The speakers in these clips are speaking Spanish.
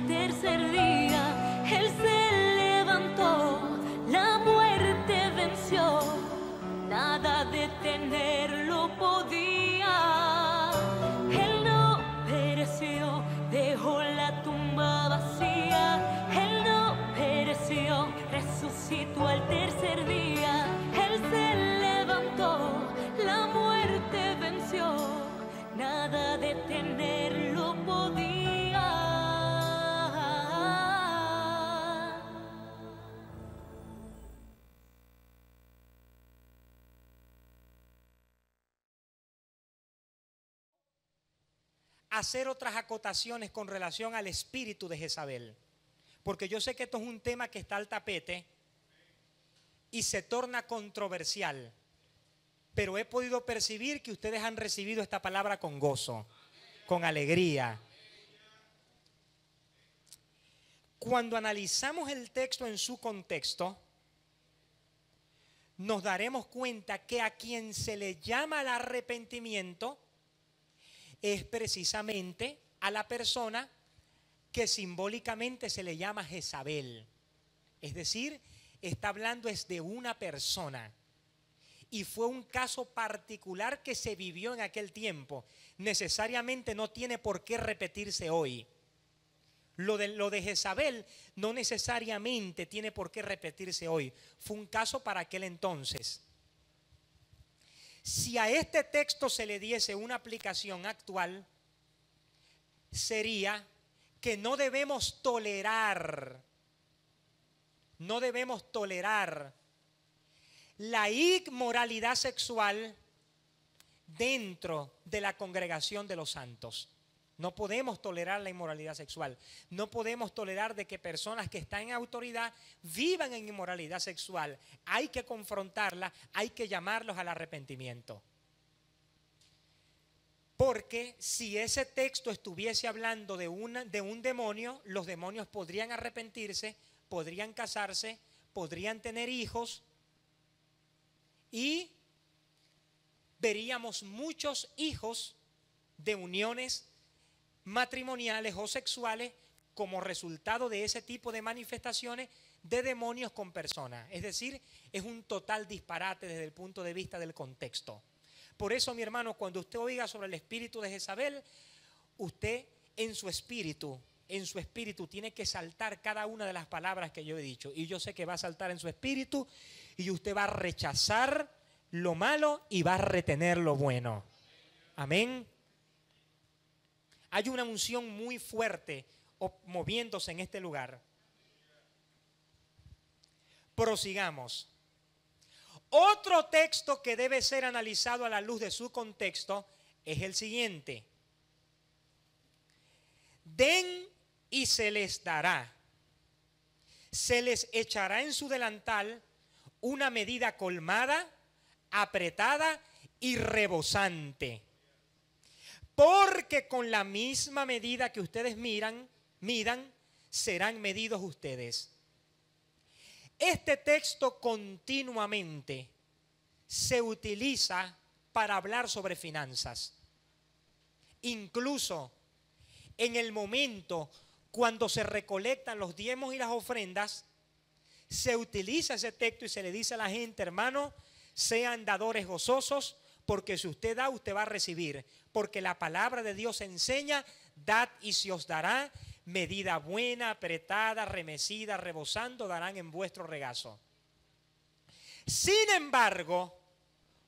tercer día Él se levantó, la muerte venció, nada detenerlo podía. Él no pereció, dejó la tumba vacía. Él no pereció, resucitó al tercer día. Él se levantó, la muerte venció, nada detenerlo podía. Hacer otras acotaciones con relación al espíritu de Jezabel, porque yo sé que esto es un tema que está al tapete y se torna controversial, pero he podido percibir que ustedes han recibido esta palabra con gozo, con alegría. Cuando analizamos el texto en su contexto, nos daremos cuenta que a quien se le llama al arrepentimiento es precisamente a la persona que simbólicamente se le llama Jezabel. Es decir, está hablando es de una persona. Y fue un caso particular que se vivió en aquel tiempo. Necesariamente no tiene por qué repetirse hoy. Lo de Jezabel no necesariamente tiene por qué repetirse hoy. Fue un caso para aquel entonces. Si a este texto se le diese una aplicación actual, sería que no debemos tolerar la inmoralidad sexual dentro de la congregación de los santos. No podemos tolerar la inmoralidad sexual. No podemos tolerar de que personas que están en autoridad vivan en inmoralidad sexual. Hay que confrontarla, hay que llamarlos al arrepentimiento. Porque si ese texto estuviese hablando de un demonio, los demonios podrían arrepentirse, podrían casarse, podrían tener hijos y veríamos muchos hijos de uniones matrimoniales o sexuales como resultado de ese tipo de manifestaciones de demonios con personas. Es decir, es un total disparate desde el punto de vista del contexto. Por eso, mi hermano, cuando usted oiga sobre el espíritu de Jezabel, usted en su espíritu tiene que saltar cada una de las palabras que yo he dicho. Y yo sé que va a saltar en su espíritu y usted va a rechazar lo malo y va a retener lo bueno. Amén. Hay una unción muy fuerte moviéndose en este lugar. Prosigamos. Otro texto que debe ser analizado a la luz de su contexto es el siguiente. Den y se les dará. Se les echará en su delantal una medida colmada, apretada y rebosante. Porque con la misma medida que ustedes midan, serán medidos ustedes. Este texto continuamente se utiliza para hablar sobre finanzas. Incluso en el momento cuando se recolectan los diezmos y las ofrendas, se utiliza ese texto y se le dice a la gente, hermano, sean dadores gozosos, porque si usted da, usted va a recibir. Porque la palabra de Dios enseña, dad y se os dará, medida buena, apretada, remecida, rebosando, darán en vuestro regazo. Sin embargo,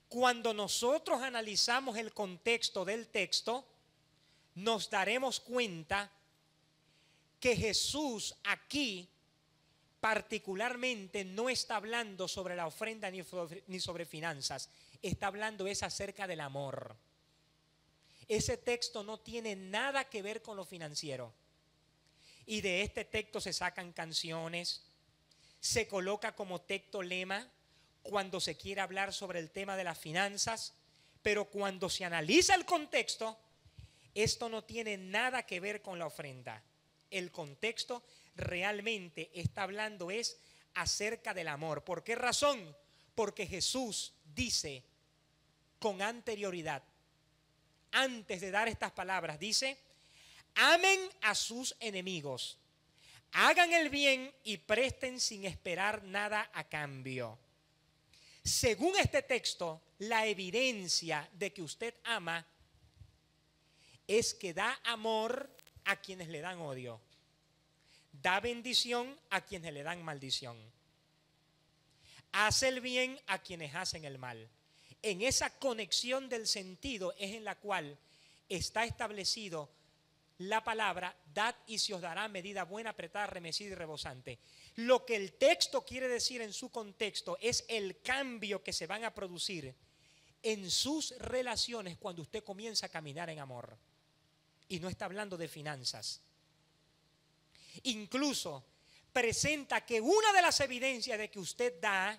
cuando nosotros analizamos el contexto del texto, nos daremos cuenta que Jesús aquí particularmente no está hablando sobre la ofrenda ni sobre finanzas, está hablando es acerca del amor. Ese texto no tiene nada que ver con lo financiero. Y de este texto se sacan canciones, se coloca como texto lema cuando se quiere hablar sobre el tema de las finanzas, pero cuando se analiza el contexto, esto no tiene nada que ver con la ofrenda. El contexto realmente está hablando es acerca del amor. ¿Por qué razón? Porque Jesús dice con anterioridad, antes de dar estas palabras, dice, amen a sus enemigos. Hagan el bien y presten sin esperar nada a cambio. Según este texto, la evidencia de que usted ama es que da amor a quienes le dan odio. Da bendición a quienes le dan maldición. Hace el bien a quienes hacen el mal. En esa conexión del sentido es en la cual está establecido la palabra: dad y se os dará medida buena, apretada, remecida y rebosante. Lo que el texto quiere decir en su contexto es el cambio que se van a producir en sus relaciones cuando usted comienza a caminar en amor. Y no está hablando de finanzas. Incluso presenta que una de las evidencias de que usted da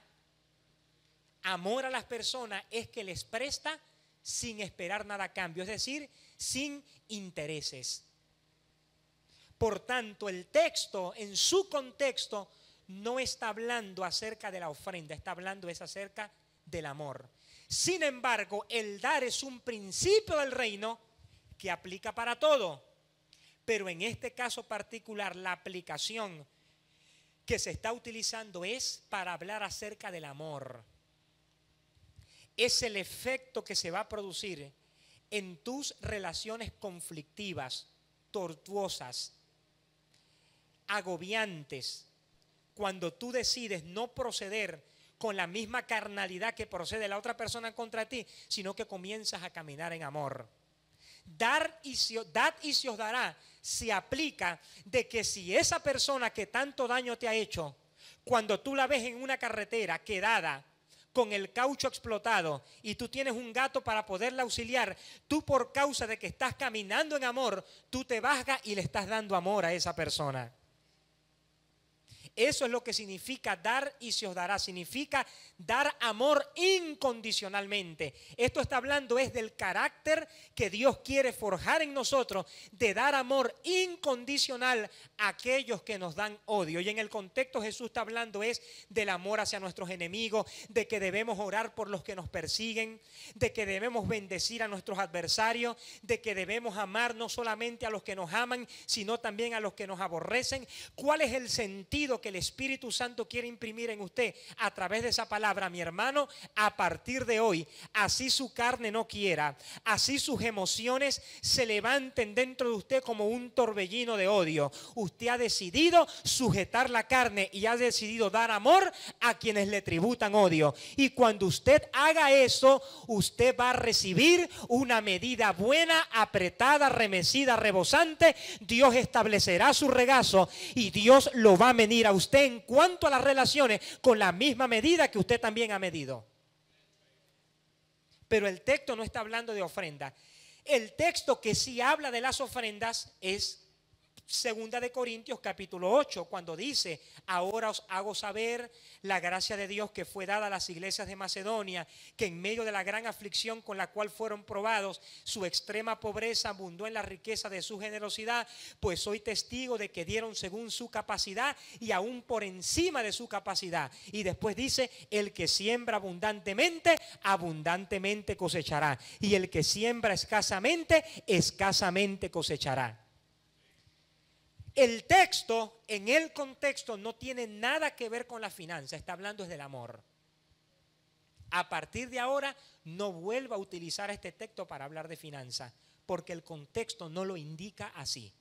amor a las personas es que les presta sin esperar nada a cambio, es decir, sin intereses. Por tanto, el texto en su contexto no está hablando acerca de la ofrenda, está hablando es acerca del amor. Sin embargo, el dar es un principio del reino que aplica para todo. Pero en este caso particular, la aplicación que se está utilizando es para hablar acerca del amor. Es el efecto que se va a producir en tus relaciones conflictivas, tortuosas, agobiantes, cuando tú decides no proceder con la misma carnalidad que procede la otra persona contra ti, sino que comienzas a caminar en amor. Dad y se os dará se aplica de que si esa persona que tanto daño te ha hecho, cuando tú la ves en una carretera quedada con el caucho explotado y tú tienes un gato para poderla auxiliar, tú por causa de que estás caminando en amor, tú te bajas y le estás dando amor a esa persona. Eso es lo que significa dar y se os dará. Significa dar amor incondicionalmente. Esto está hablando es del carácter que Dios quiere forjar en nosotros, de dar amor incondicional a aquellos que nos dan odio. Y en el contexto Jesús está hablando es del amor hacia nuestros enemigos, de que debemos orar por los que nos persiguen, de que debemos bendecir a nuestros adversarios, de que debemos amar no solamente a los que nos aman, sino también a los que nos aborrecen. ¿Cuál es el sentido que el Espíritu Santo quiere imprimir en usted a través de esa palabra? Mi hermano, a partir de hoy, así su carne no quiera, así sus emociones se levanten dentro de usted como un torbellino de odio, usted ha decidido sujetar la carne y ha decidido dar amor a quienes le tributan odio. Y cuando usted haga eso, usted va a recibir una medida buena, apretada, remecida, rebosante. Dios establecerá su regazo y Dios lo va a medir a usted en cuanto a las relaciones con la misma medida que usted también ha medido. Pero el texto no está hablando de ofrenda. El texto que sí habla de las ofrendas es 2 de Corintios capítulo 8, cuando dice: ahora os hago saber la gracia de Dios que fue dada a las iglesias de Macedonia, que en medio de la gran aflicción con la cual fueron probados, su extrema pobreza abundó en la riqueza de su generosidad, pues soy testigo de que dieron según su capacidad y aún por encima de su capacidad. Y después dice: el que siembra abundantemente, abundantemente cosechará, y el que siembra escasamente, escasamente cosechará. El texto, en el contexto, no tiene nada que ver con la finanza, está hablando es del amor. A partir de ahora, no vuelva a utilizar este texto para hablar de finanza, porque el contexto no lo indica así.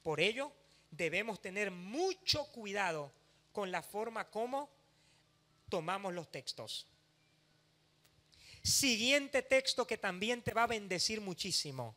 Por ello, debemos tener mucho cuidado con la forma como tomamos los textos. Siguiente texto que también te va a bendecir muchísimo.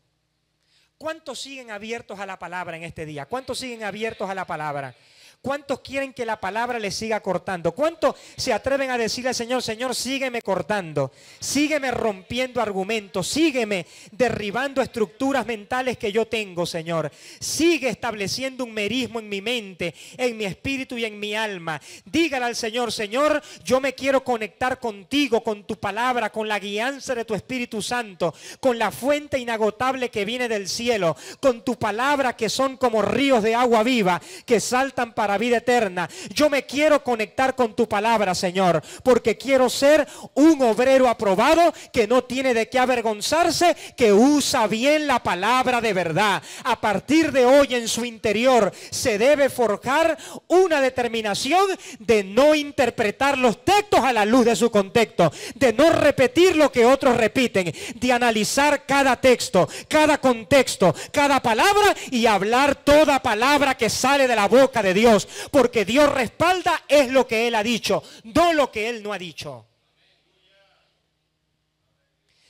¿Cuántos siguen abiertos a la palabra en este día? ¿Cuántos siguen abiertos a la palabra? ¿Cuántos quieren que la palabra les siga cortando? ¿Cuántos se atreven a decirle al Señor: Señor, sígueme cortando, sígueme rompiendo argumentos, sígueme derribando estructuras mentales que yo tengo, Señor? Sigue estableciendo un merismo en mi mente, en mi espíritu y en mi alma. Dígale al Señor: Señor, yo me quiero conectar contigo, con tu palabra, con la guianza de tu Espíritu Santo, con la fuente inagotable que viene del cielo, con tu palabra que son como ríos de agua viva que saltan para la vida eterna. Yo me quiero conectar con tu palabra, Señor, porque quiero ser un obrero aprobado que no tiene de qué avergonzarse, que usa bien la palabra de verdad. A partir de hoy en su interior se debe forjar una determinación de no interpretar los textos a la luz de su contexto, de no repetir lo que otros repiten, de analizar cada texto, cada contexto, cada palabra y hablar toda palabra que sale de la boca de Dios, porque Dios respalda es lo que Él ha dicho, no lo que Él no ha dicho.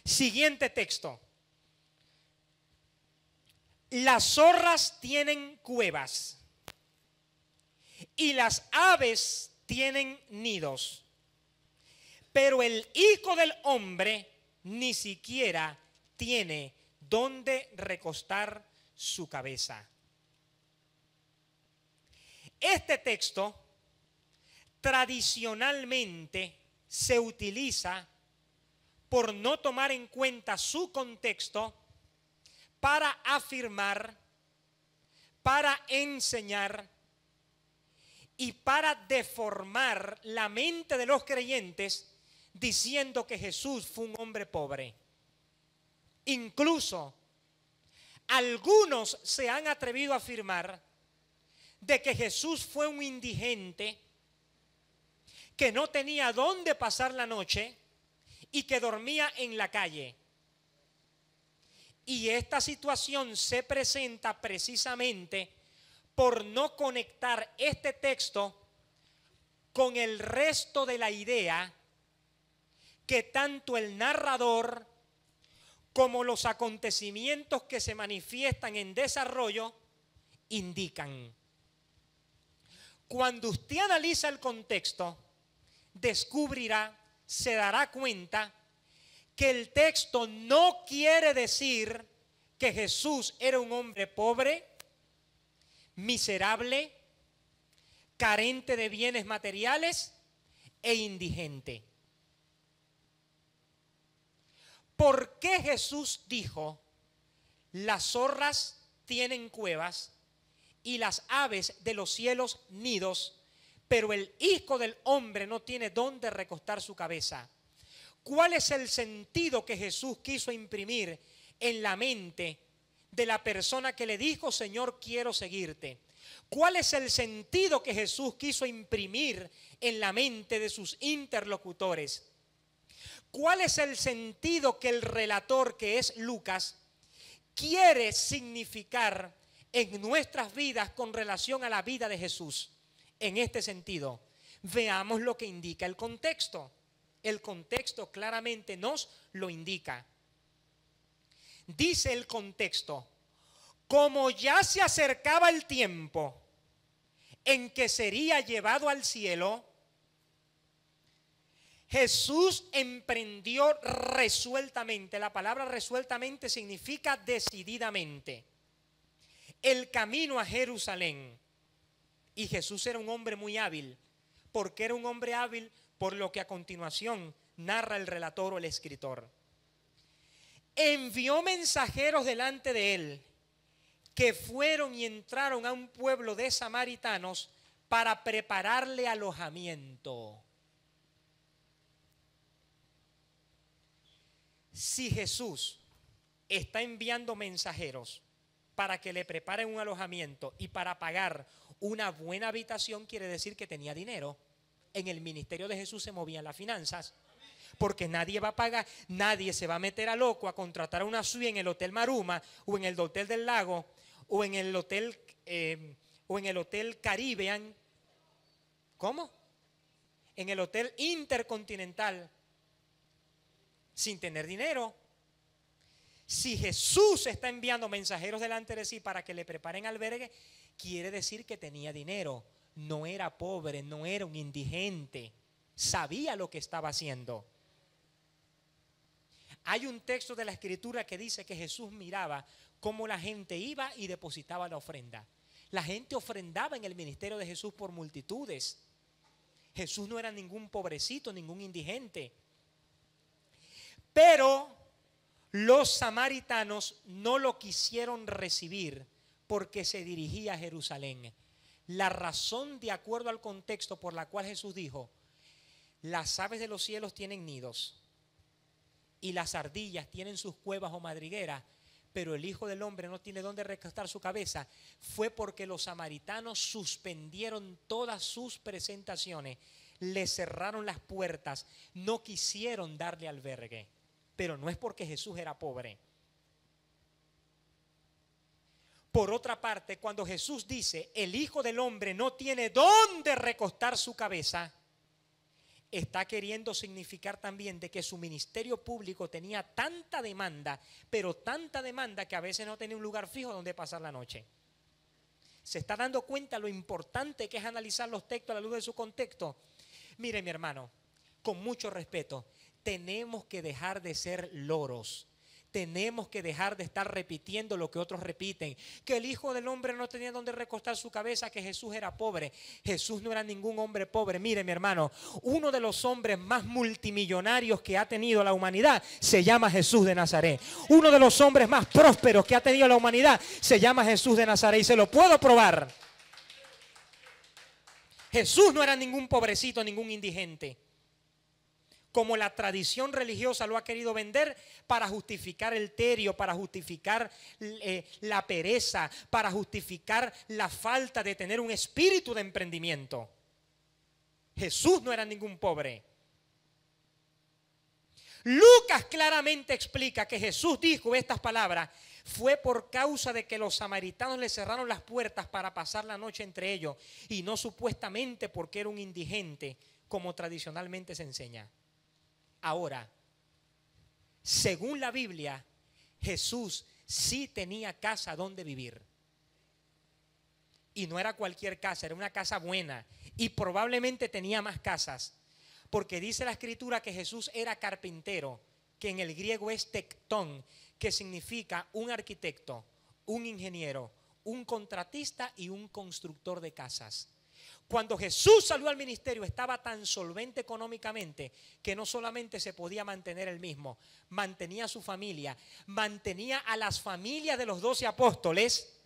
Siguiente texto. Las zorras tienen cuevas y las aves tienen nidos, pero el Hijo del Hombre ni siquiera tiene donde recostar su cabeza. Este texto tradicionalmente se utiliza por no tomar en cuenta su contexto para afirmar, para enseñar y para deformar la mente de los creyentes diciendo que Jesús fue un hombre pobre. Incluso algunos se han atrevido a afirmar de que Jesús fue un indigente, que no tenía dónde pasar la noche y que dormía en la calle. Y esta situación se presenta precisamente por no conectar este texto con el resto de la idea que tanto el narrador como los acontecimientos que se manifiestan en desarrollo indican. Cuando usted analiza el contexto, descubrirá, se dará cuenta que el texto no quiere decir que Jesús era un hombre pobre, miserable, carente de bienes materiales e indigente. ¿Por qué Jesús dijo, las zorras tienen cuevas y las aves de los cielos nidos, pero el Hijo del Hombre no tiene dónde recostar su cabeza? ¿Cuál es el sentido que Jesús quiso imprimir en la mente de la persona que le dijo, Señor, quiero seguirte? ¿Cuál es el sentido que Jesús quiso imprimir en la mente de sus interlocutores? ¿Cuál es el sentido que el relator, que es Lucas, quiere significar en nuestras vidas con relación a la vida de Jesús? En este sentido, veamos lo que indica el contexto. El contexto claramente nos lo indica. Dice el contexto, como ya se acercaba el tiempo en que sería llevado al cielo, Jesús emprendió resueltamente. La palabra resueltamente significa decididamente el camino a Jerusalén. Y Jesús era un hombre muy hábil. ¿Por qué era un hombre hábil? Por lo que a continuación narra el relator o el escritor. Envió mensajeros delante de él, que fueron y entraron a un pueblo de samaritanos para prepararle alojamiento. Si Jesús está enviando mensajeros para que le preparen un alojamiento y para pagar una buena habitación, quiere decir que tenía dinero. En el ministerio de Jesús se movían las finanzas, porque nadie va a pagar, nadie se va a meter a loco a contratar una suite en el Hotel Maruma o en el Hotel del Lago o en el Hotel Caribbean. ¿Cómo? En el Hotel Intercontinental sin tener dinero. Si Jesús está enviando mensajeros delante de sí para que le preparen albergue, quiere decir que tenía dinero. No era pobre, no era un indigente. Sabía lo que estaba haciendo. Hay un texto de la Escritura que dice que Jesús miraba cómo la gente iba y depositaba la ofrenda. La gente ofrendaba en el ministerio de Jesús por multitudes. Jesús no era ningún pobrecito, ningún indigente. Pero los samaritanos no lo quisieron recibir porque se dirigía a Jerusalén. la razón de acuerdo al contexto por la cual Jesús dijo, las aves de los cielos tienen nidos y las ardillas tienen sus cuevas o madrigueras, pero el Hijo del Hombre no tiene dónde recostar su cabeza, fue porque los samaritanos suspendieron todas sus presentaciones, le cerraron las puertas, no quisieron darle albergue. Pero no es porque Jesús era pobre. Por otra parte, cuando Jesús dice, el Hijo del Hombre no tiene dónde recostar su cabeza, está queriendo significar también de que su ministerio público tenía tanta demanda, pero tanta demanda que a veces no tenía un lugar fijo donde pasar la noche. ¿Se está dando cuenta lo importante que es analizar los textos a la luz de su contexto? Mire, mi hermano, con mucho respeto, tenemos que dejar de ser loros. Tenemos que dejar de estar repitiendo lo que otros repiten. Que el Hijo del Hombre no tenía donde recostar su cabeza, que Jesús era pobre. Jesús no era ningún hombre pobre. Mire, mi hermano, uno de los hombres más multimillonarios que ha tenido la humanidad se llama Jesús de Nazaret. Uno de los hombres más prósperos que ha tenido la humanidad se llama Jesús de Nazaret. Y se lo puedo probar. Jesús no era ningún pobrecito, ningún indigente, como la tradición religiosa lo ha querido vender para justificar el tedio, para justificar la pereza, para justificar la falta de tener un espíritu de emprendimiento. Jesús no era ningún pobre. Lucas claramente explica que Jesús dijo estas palabras fue por causa de que los samaritanos le cerraron las puertas para pasar la noche entre ellos y no supuestamente porque era un indigente, como tradicionalmente se enseña. Ahora, según la Biblia, Jesús sí tenía casa donde vivir. Y no era cualquier casa, era una casa buena. Y probablemente tenía más casas. Porque dice la Escritura que Jesús era carpintero, que en el griego es tectón, que significa un arquitecto, un ingeniero, un contratista y un constructor de casas. Cuando Jesús salió al ministerio estaba tan solvente económicamente que no solamente se podía mantener él mismo, mantenía a su familia, mantenía a las familias de los 12 apóstoles,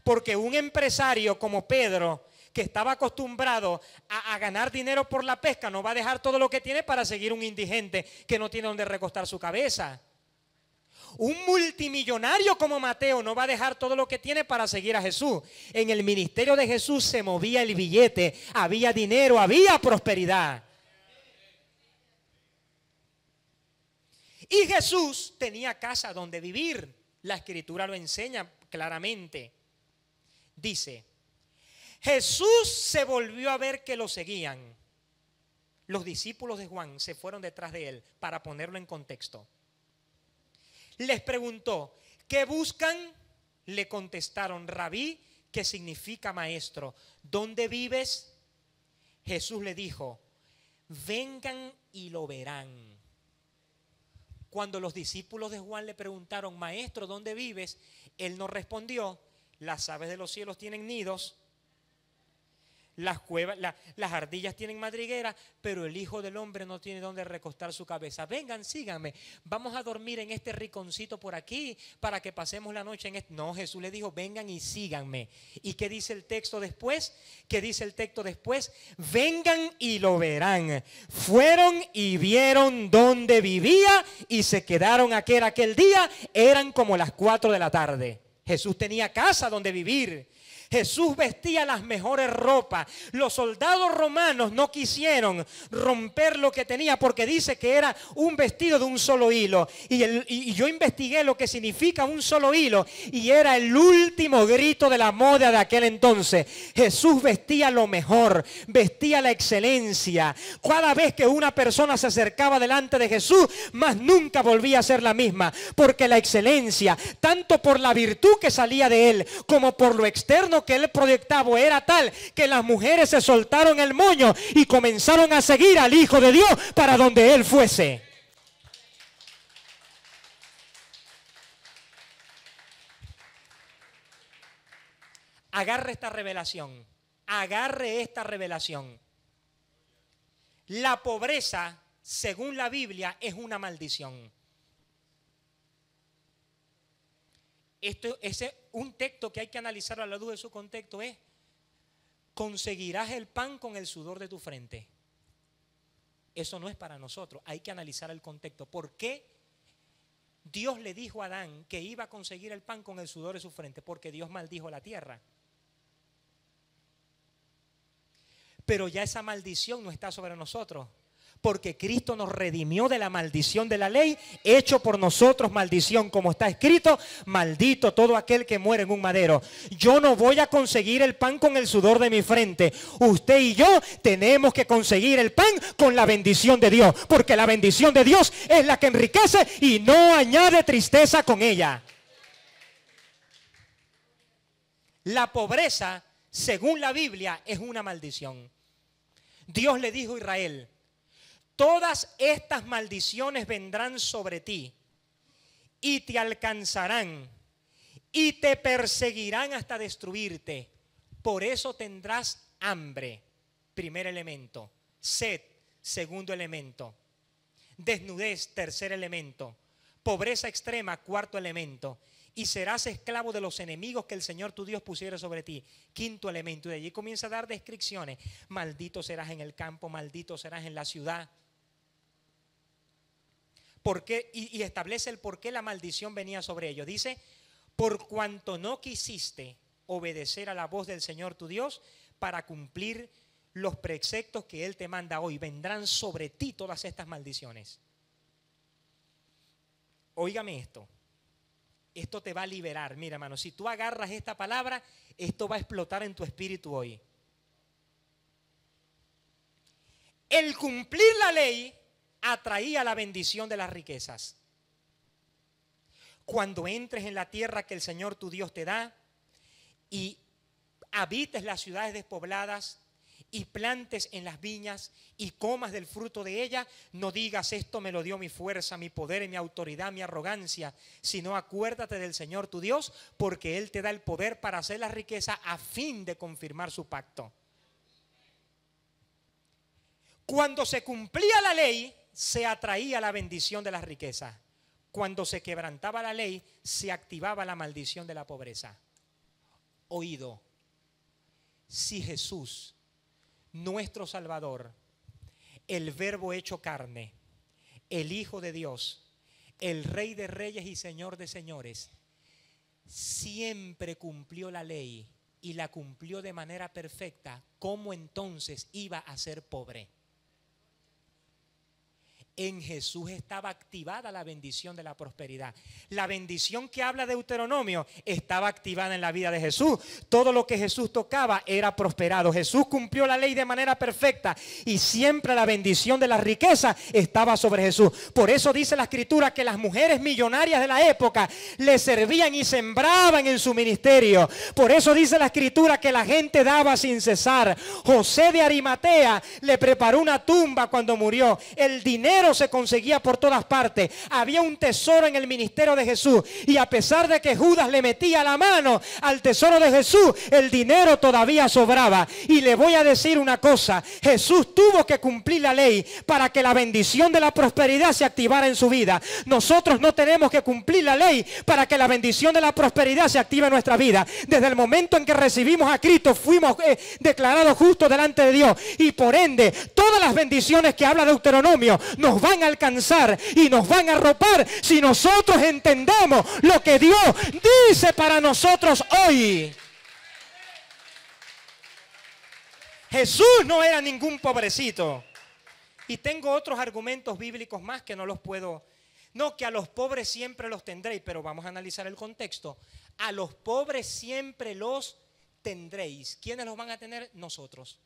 porque un empresario como Pedro, que estaba acostumbrado a ganar dinero por la pesca, no va a dejar todo lo que tiene para seguir un indigente que no tiene donde recostar su cabeza. Un multimillonario como Mateo no va a dejar todo lo que tiene para seguir a Jesús. En el ministerio de Jesús se movía el billete, había dinero, había prosperidad. Y Jesús tenía casa donde vivir. La Escritura lo enseña claramente. Dice, Jesús se volvió a ver que lo seguían. Los discípulos de Juan se fueron detrás de él para ponerlo en contexto. Les preguntó, ¿qué buscan? Le contestaron, Rabí, que significa maestro. ¿Dónde vives? Jesús le dijo, vengan y lo verán. Cuando los discípulos de Juan le preguntaron, maestro, ¿dónde vives? Él no respondió, las aves de los cielos tienen nidos, las cuevas, las ardillas tienen madriguera, pero el Hijo del Hombre no tiene donde recostar su cabeza. Vengan, síganme, vamos a dormir en este rinconcito por aquí para que pasemos la noche en este. No, Jesús le dijo, vengan y síganme. ¿Y qué dice el texto después? ¿Qué dice el texto después? Vengan y lo verán. Fueron y vieron dónde vivía y se quedaron aquel día, eran como las 4 de la tarde. Jesús tenía casa donde vivir. Jesús vestía las mejores ropas. Los soldados romanos no quisieron romper lo que tenía porque dice que era un vestido de un solo hilo. Y yo investigué lo que significa un solo hilo y era el último grito de la moda de aquel entonces. Jesús vestía lo mejor, vestía la excelencia. Cada vez que una persona se acercaba delante de Jesús, más nunca volvía a ser la misma, porque la excelencia, tanto por la virtud que salía de él, como por lo externo que él proyectaba, era tal que las mujeres se soltaron el moño y comenzaron a seguir al Hijo de Dios para donde él fuese. Agarre esta revelación, agarre esta revelación. La pobreza, según la Biblia, es una maldición. Un texto que hay que analizar a la luz de su contexto es: conseguirás el pan con el sudor de tu frente. Eso no es para nosotros, hay que analizar el contexto. ¿Por qué Dios le dijo a Adán que iba a conseguir el pan con el sudor de su frente? Porque Dios maldijo la tierra. Pero ya esa maldición no está sobre nosotros, porque Cristo nos redimió de la maldición de la ley, hecho por nosotros maldición, como está escrito: maldito todo aquel que muere en un madero. Yo no voy a conseguir el pan con el sudor de mi frente. Usted y yo tenemos que conseguir el pan con la bendición de Dios, porque la bendición de Dios es la que enriquece y no añade tristeza con ella. La pobreza, según la Biblia, es una maldición. Dios le dijo a Israel: todas estas maldiciones vendrán sobre ti y te alcanzarán y te perseguirán hasta destruirte. Por eso tendrás hambre, primer elemento; sed, segundo elemento; desnudez, tercer elemento; pobreza extrema, cuarto elemento; y serás esclavo de los enemigos que el Señor tu Dios pusiera sobre ti, quinto elemento. Y de allí comienza a dar descripciones: maldito serás en el campo, maldito serás en la ciudad. ¿Por qué? Y establece el por qué la maldición venía sobre ellos. Dice: por cuanto no quisiste obedecer a la voz del Señor tu Dios para cumplir los preceptos que Él te manda hoy, vendrán sobre ti todas estas maldiciones. Óigame esto. Esto te va a liberar. Mira, hermano, si tú agarras esta palabra, esto va a explotar en tu espíritu hoy. El cumplir la ley atraía la bendición de las riquezas. Cuando entres en la tierra que el Señor tu Dios te da y habites las ciudades despobladas y plantes en las viñas y comas del fruto de ella, no digas: esto me lo dio mi fuerza, mi poder, mi autoridad, mi arrogancia, sino acuérdate del Señor tu Dios, porque Él te da el poder para hacer la riqueza a fin de confirmar su pacto. Cuando se cumplía la ley, se atraía la bendición de las riquezas. Cuando se quebrantaba la ley, se activaba la maldición de la pobreza. Oído, si Jesús, nuestro Salvador, el Verbo hecho carne, el Hijo de Dios, el Rey de reyes y Señor de señores, siempre cumplió la ley y la cumplió de manera perfecta, ¿cómo entonces iba a ser pobre? En Jesús estaba activada la bendición de la prosperidad. La bendición que habla Deuteronomio estaba activada en la vida de Jesús. Todo lo que Jesús tocaba era prosperado. Jesús cumplió la ley de manera perfecta y siempre la bendición de la riqueza estaba sobre Jesús. Por eso dice la Escritura que las mujeres millonarias de la época le servían y sembraban en su ministerio. Por eso dice la Escritura que la gente daba sin cesar. José de Arimatea le preparó una tumba cuando murió. El dinero se conseguía por todas partes. Había un tesoro en el ministerio de Jesús, y a pesar de que Judas le metía la mano al tesoro de Jesús, el dinero todavía sobraba. Y le voy a decir una cosa: Jesús tuvo que cumplir la ley para que la bendición de la prosperidad se activara en su vida. Nosotros no tenemos que cumplir la ley para que la bendición de la prosperidad se active en nuestra vida. Desde el momento en que recibimos a Cristo, fuimos declarados justos delante de Dios, y por ende todas las bendiciones que habla Deuteronomio nos van a alcanzar y nos van a arropar si nosotros entendemos lo que Dios dice para nosotros hoy. Jesús no era ningún pobrecito. Y tengo otros argumentos bíblicos más que no los puedo. No, que a los pobres siempre los tendréis, pero vamos a analizar el contexto. A los pobres siempre los tendréis. ¿Quiénes los van a tener? Nosotros.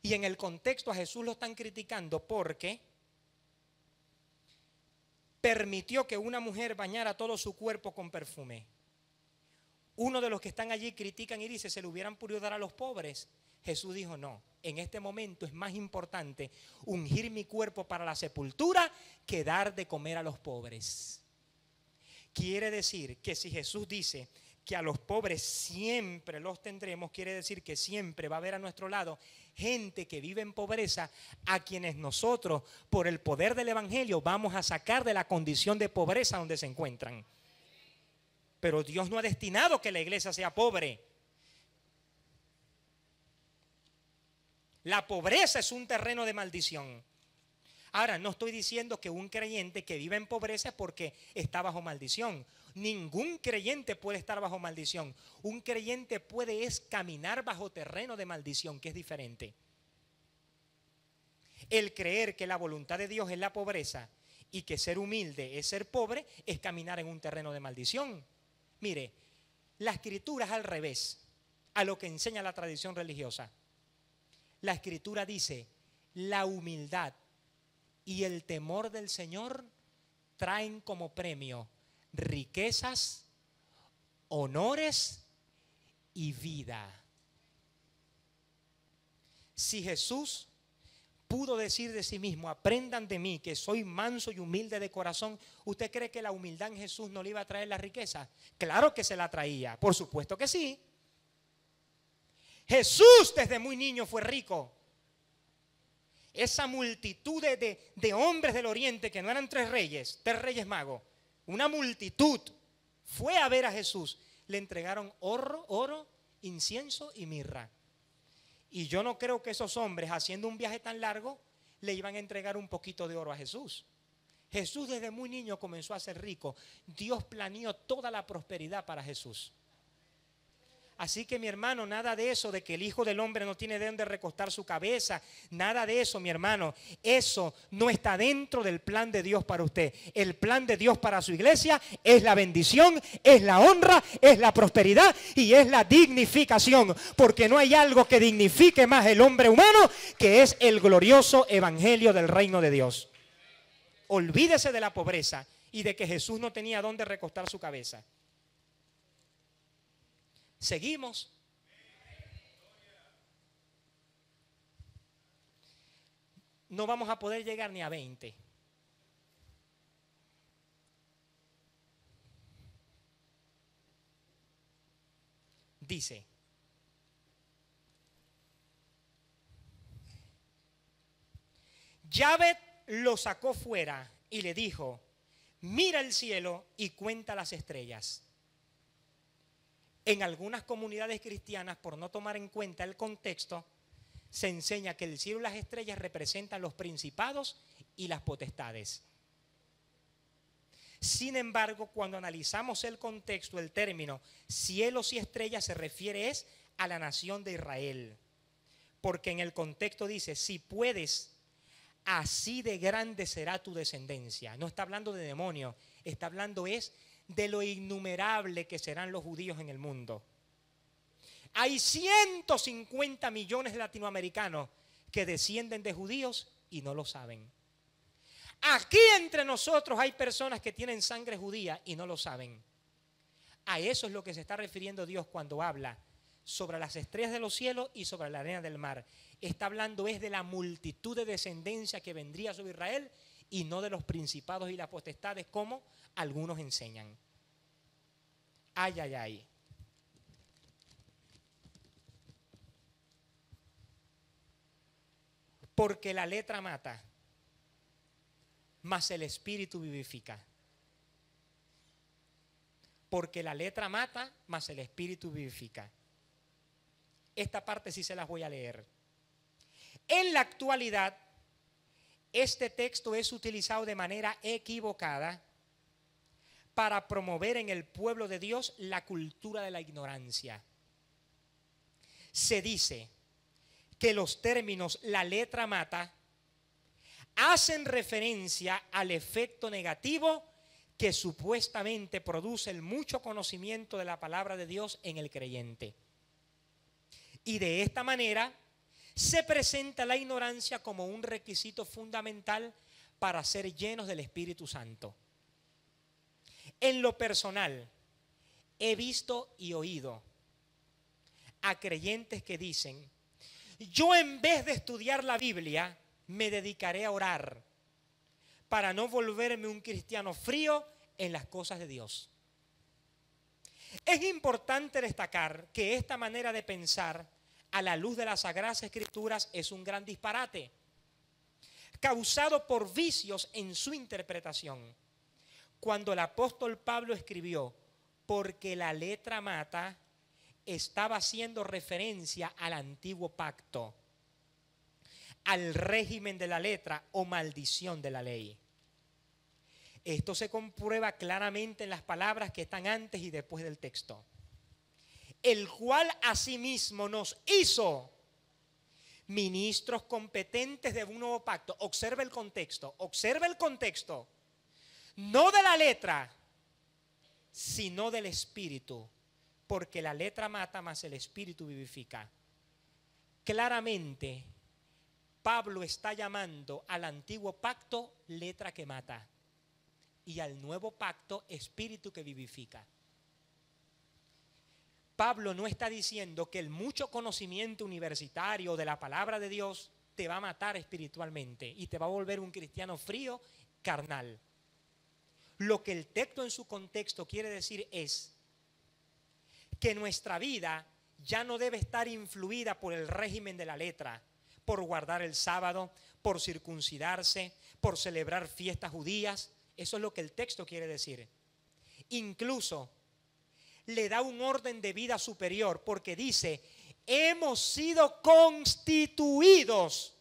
Y en el contexto a Jesús lo están criticando porque permitió que una mujer bañara todo su cuerpo con perfume. Uno de los que están allí critican y dice: se le hubieran podido dar a los pobres. Jesús dijo: no, en este momento es más importante ungir mi cuerpo para la sepultura que dar de comer a los pobres. Quiere decir que si Jesús dice que a los pobres siempre los tendremos, quiere decir que siempre va a haber a nuestro lado gente que vive en pobreza, a quienes nosotros, por el poder del Evangelio, vamos a sacar de la condición de pobreza donde se encuentran. Pero Dios no ha destinado que la iglesia sea pobre. La pobreza es un terreno de maldición. Ahora, no estoy diciendo que un creyente que vive en pobreza es porque está bajo maldición. Ningún creyente puede estar bajo maldición. Un creyente puede caminar bajo terreno de maldición, que es diferente. El creer que la voluntad de Dios es la pobreza y que ser humilde es ser pobre es caminar en un terreno de maldición. Mire, la escritura es al revés a lo que enseña la tradición religiosa. La escritura dice, la humildad y el temor del Señor traen como premio riquezas, honores y vida. Si Jesús pudo decir de sí mismo, aprendan de mí que soy manso y humilde de corazón, ¿usted cree que la humildad en Jesús no le iba a traer la riqueza? Claro que se la traía, por supuesto que sí. Jesús desde muy niño fue rico. Esa multitud de hombres del oriente, que no eran tres reyes magos, una multitud fue a ver a Jesús. Le entregaron oro, incienso y mirra. Y yo no creo que esos hombres, haciendo un viaje tan largo, le iban a entregar un poquito de oro a Jesús. Jesús desde muy niño comenzó a ser rico. Dios planeó toda la prosperidad para Jesús. Así que mi hermano, nada de eso de que el Hijo del Hombre no tiene de dónde recostar su cabeza, nada de eso, mi hermano. Eso no está dentro del plan de Dios para usted. El plan de Dios para su iglesia es la bendición, es la honra, es la prosperidad y es la dignificación. Porque no hay algo que dignifique más el hombre humano que es el glorioso evangelio del reino de Dios. Olvídese de la pobreza y de que Jesús no tenía dónde recostar su cabeza. Seguimos. No vamos a poder llegar ni a 20. Dice, Yahvé lo sacó fuera y le dijo, mira el cielo y cuenta las estrellas. En algunas comunidades cristianas, por no tomar en cuenta el contexto, se enseña que el cielo y las estrellas representan los principados y las potestades. Sin embargo, cuando analizamos el contexto, el término cielos y estrellas se refiere a la nación de Israel. Porque en el contexto dice, si puedes, así de grande será tu descendencia. No está hablando de demonios, está hablando de lo innumerable que serán los judíos en el mundo. Hay 150 millones de latinoamericanos que descienden de judíos y no lo saben. Aquí entre nosotros hay personas que tienen sangre judía y no lo saben. A eso es lo que se está refiriendo Dios cuando habla sobre las estrellas de los cielos y sobre la arena del mar. Está hablando de la multitud de descendencia que vendría sobre Israel y no de los principados y las potestades como algunos enseñan. Ay, ay, ay. Porque la letra mata, mas el espíritu vivifica. Porque la letra mata, mas el espíritu vivifica. Esta parte sí se las voy a leer. En la actualidad, este texto es utilizado de manera equivocada para promover en el pueblo de Dios la cultura de la ignorancia. Se dice que los términos la letra mata hacen referencia al efecto negativo que supuestamente produce el mucho conocimiento de la palabra de Dios en el creyente. Y de esta manera se presenta la ignorancia como un requisito fundamental para ser llenos del Espíritu Santo. En lo personal, he visto y oído a creyentes que dicen, yo en vez de estudiar la Biblia, me dedicaré a orar para no volverme un cristiano frío en las cosas de Dios. Es importante destacar que esta manera de pensar a la luz de las Sagradas Escrituras es un gran disparate, causado por vicios en su interpretación. Cuando el apóstol Pablo escribió, porque la letra mata estaba haciendo referencia al antiguo pacto, al régimen de la letra o maldición de la ley. Esto se comprueba claramente en las palabras que están antes y después del texto. El cual asimismo nos hizo ministros competentes de un nuevo pacto. Observe el contexto, observe el contexto. No de la letra, sino del espíritu. Porque la letra mata, mas el espíritu vivifica. Claramente, Pablo está llamando al antiguo pacto letra que mata y al nuevo pacto espíritu que vivifica. Pablo no está diciendo que el mucho conocimiento universitario de la palabra de Dios te va a matar espiritualmente y te va a volver un cristiano frío, carnal. Lo que el texto en su contexto quiere decir es que nuestra vida ya no debe estar influida por el régimen de la letra, por guardar el sábado, por circuncidarse, por celebrar fiestas judías. Eso es lo que el texto quiere decir. Incluso le da un orden de vida superior porque dice, hemos sido constituidos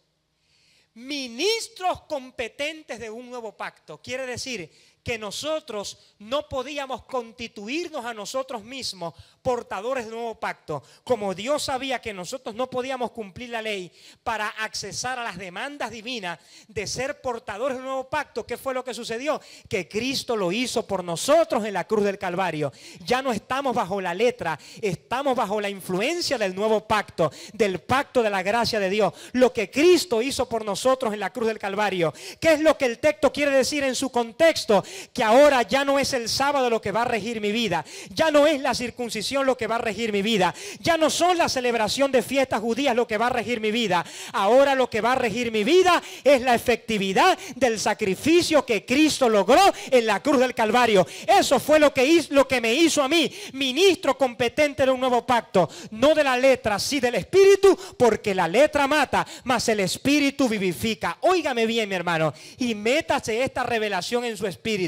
ministros competentes de un nuevo pacto. Quiere decir que nosotros no podíamos constituirnos a nosotros mismos portadores del nuevo pacto. Como Dios sabía que nosotros no podíamos cumplir la ley para accesar a las demandas divinas de ser portadores del nuevo pacto, ¿qué fue lo que sucedió? Que Cristo lo hizo por nosotros en la cruz del Calvario. Ya no estamos bajo la letra, estamos bajo la influencia del nuevo pacto, del pacto de la gracia de Dios. Lo que Cristo hizo por nosotros en la cruz del Calvario. ¿Qué es lo que el texto quiere decir en su contexto? Que ahora ya no es el sábado lo que va a regir mi vida, ya no es la circuncisión lo que va a regir mi vida, ya no son la celebración de fiestas judías lo que va a regir mi vida. Ahora lo que va a regir mi vida es la efectividad del sacrificio que Cristo logró en la cruz del Calvario. Eso fue lo que me hizo a mí ministro competente de un nuevo pacto, no de la letra, sí del espíritu, porque la letra mata, mas el espíritu vivifica. Óigame bien, mi hermano, y métase esta revelación en su espíritu.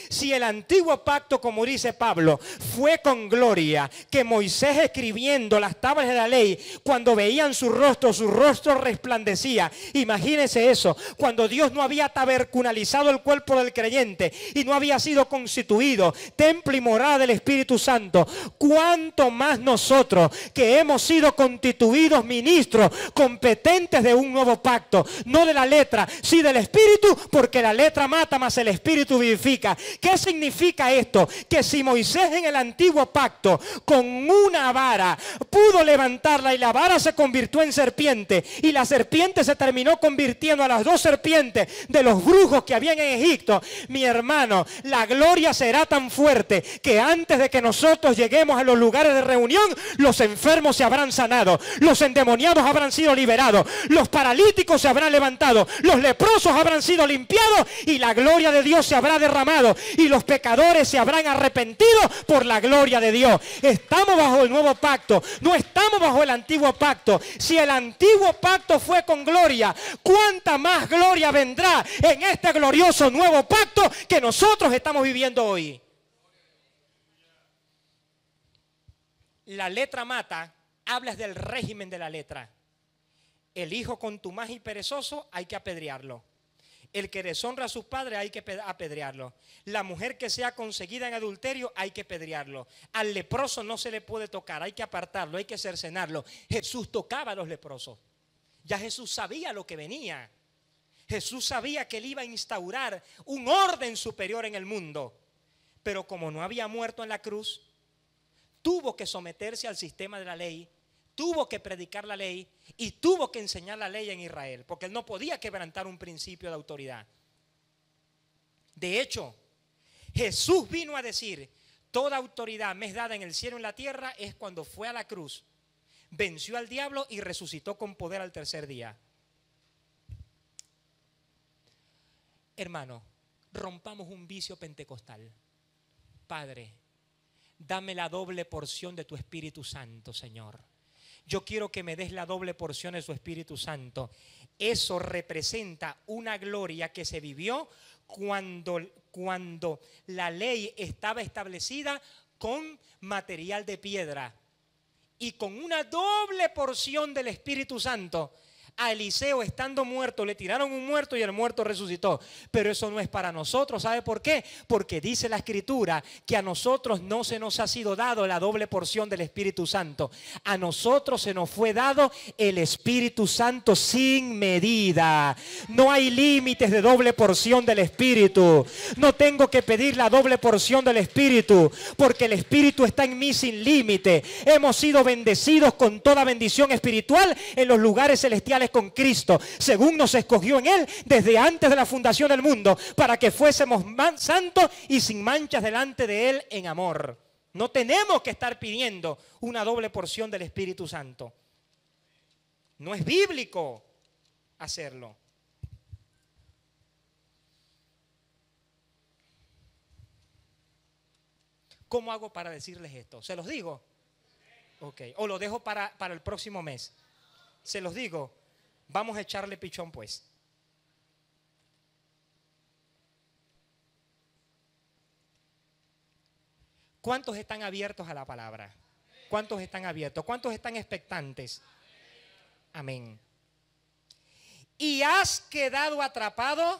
Si el antiguo pacto, como dice Pablo, fue con gloria, que Moisés escribiendo las tablas de la ley, cuando veían su rostro resplandecía. Imagínense eso, cuando Dios no había tabernaculizado el cuerpo del creyente y no había sido constituido templo y morada del Espíritu Santo, cuánto más nosotros que hemos sido constituidos ministros competentes de un nuevo pacto, no de la letra, sí del espíritu, porque la letra mata, mas el espíritu vivifica. ¿Qué significa esto? Que si Moisés en el antiguo pacto con una vara pudo levantarla y la vara se convirtió en serpiente y la serpiente se terminó convirtiendo a las dos serpientes de los brujos que habían en Egipto, mi hermano, la gloria será tan fuerte que antes de que nosotros lleguemos a los lugares de reunión, los enfermos se habrán sanado, los endemoniados habrán sido liberados, los paralíticos se habrán levantado, los leprosos habrán sido limpiados y la gloria de Dios se habrá derramado y los pecadores se habrán arrepentido por la gloria de Dios. Estamos bajo el nuevo pacto, no estamos bajo el antiguo pacto. Si el antiguo pacto fue con gloria, ¿cuánta más gloria vendrá en este glorioso nuevo pacto que nosotros estamos viviendo hoy? La letra mata, hablas del régimen de la letra. El hijo contumaz y perezoso hay que apedrearlo. El que deshonra a sus padres hay que apedrearlo. La mujer que sea conseguida en adulterio hay que apedrearlo. Al leproso no se le puede tocar, hay que apartarlo, hay que cercenarlo. Jesús tocaba a los leprosos. Ya Jesús sabía lo que venía. Jesús sabía que él iba a instaurar un orden superior en el mundo. Pero como no había muerto en la cruz, tuvo que someterse al sistema de la ley, tuvo que predicar la ley y tuvo que enseñar la ley en Israel, porque él no podía quebrantar un principio de autoridad. De hecho, Jesús vino a decir, toda autoridad me es dada en el cielo y en la tierra, es cuando fue a la cruz, venció al diablo y resucitó con poder al tercer día. Hermano, rompamos un vicio pentecostal. Padre, dame la doble porción de tu Espíritu Santo, Señor. Yo quiero que me des la doble porción de su Espíritu Santo. Eso representa una gloria que se vivió cuando la ley estaba establecida con material de piedra y con una doble porción del Espíritu Santo. A Eliseo, estando muerto, le tiraron un muerto y el muerto resucitó. Pero eso no es para nosotros. ¿Sabe por qué? Porque dice la Escritura que a nosotros no se nos ha sido dado la doble porción del Espíritu Santo. A nosotros se nos fue dado el Espíritu Santo sin medida. No hay límites de doble porción del Espíritu. No tengo que pedir la doble porción del Espíritu, porque el Espíritu está en mí sin límite. Hemos sido bendecidos con toda bendición espiritual en los lugares celestiales con Cristo, según nos escogió en Él desde antes de la fundación del mundo, para que fuésemos santos y sin manchas delante de Él en amor. No tenemos que estar pidiendo una doble porción del Espíritu Santo. No es bíblico hacerlo. ¿Cómo hago para decirles esto? ¿Se los digo? Ok. O lo dejo para el próximo mes. Se los digo. Vamos a echarle pichón, pues. ¿Cuántos están abiertos a la palabra? ¿Cuántos están abiertos? ¿Cuántos están expectantes? Amén. Y has quedado atrapado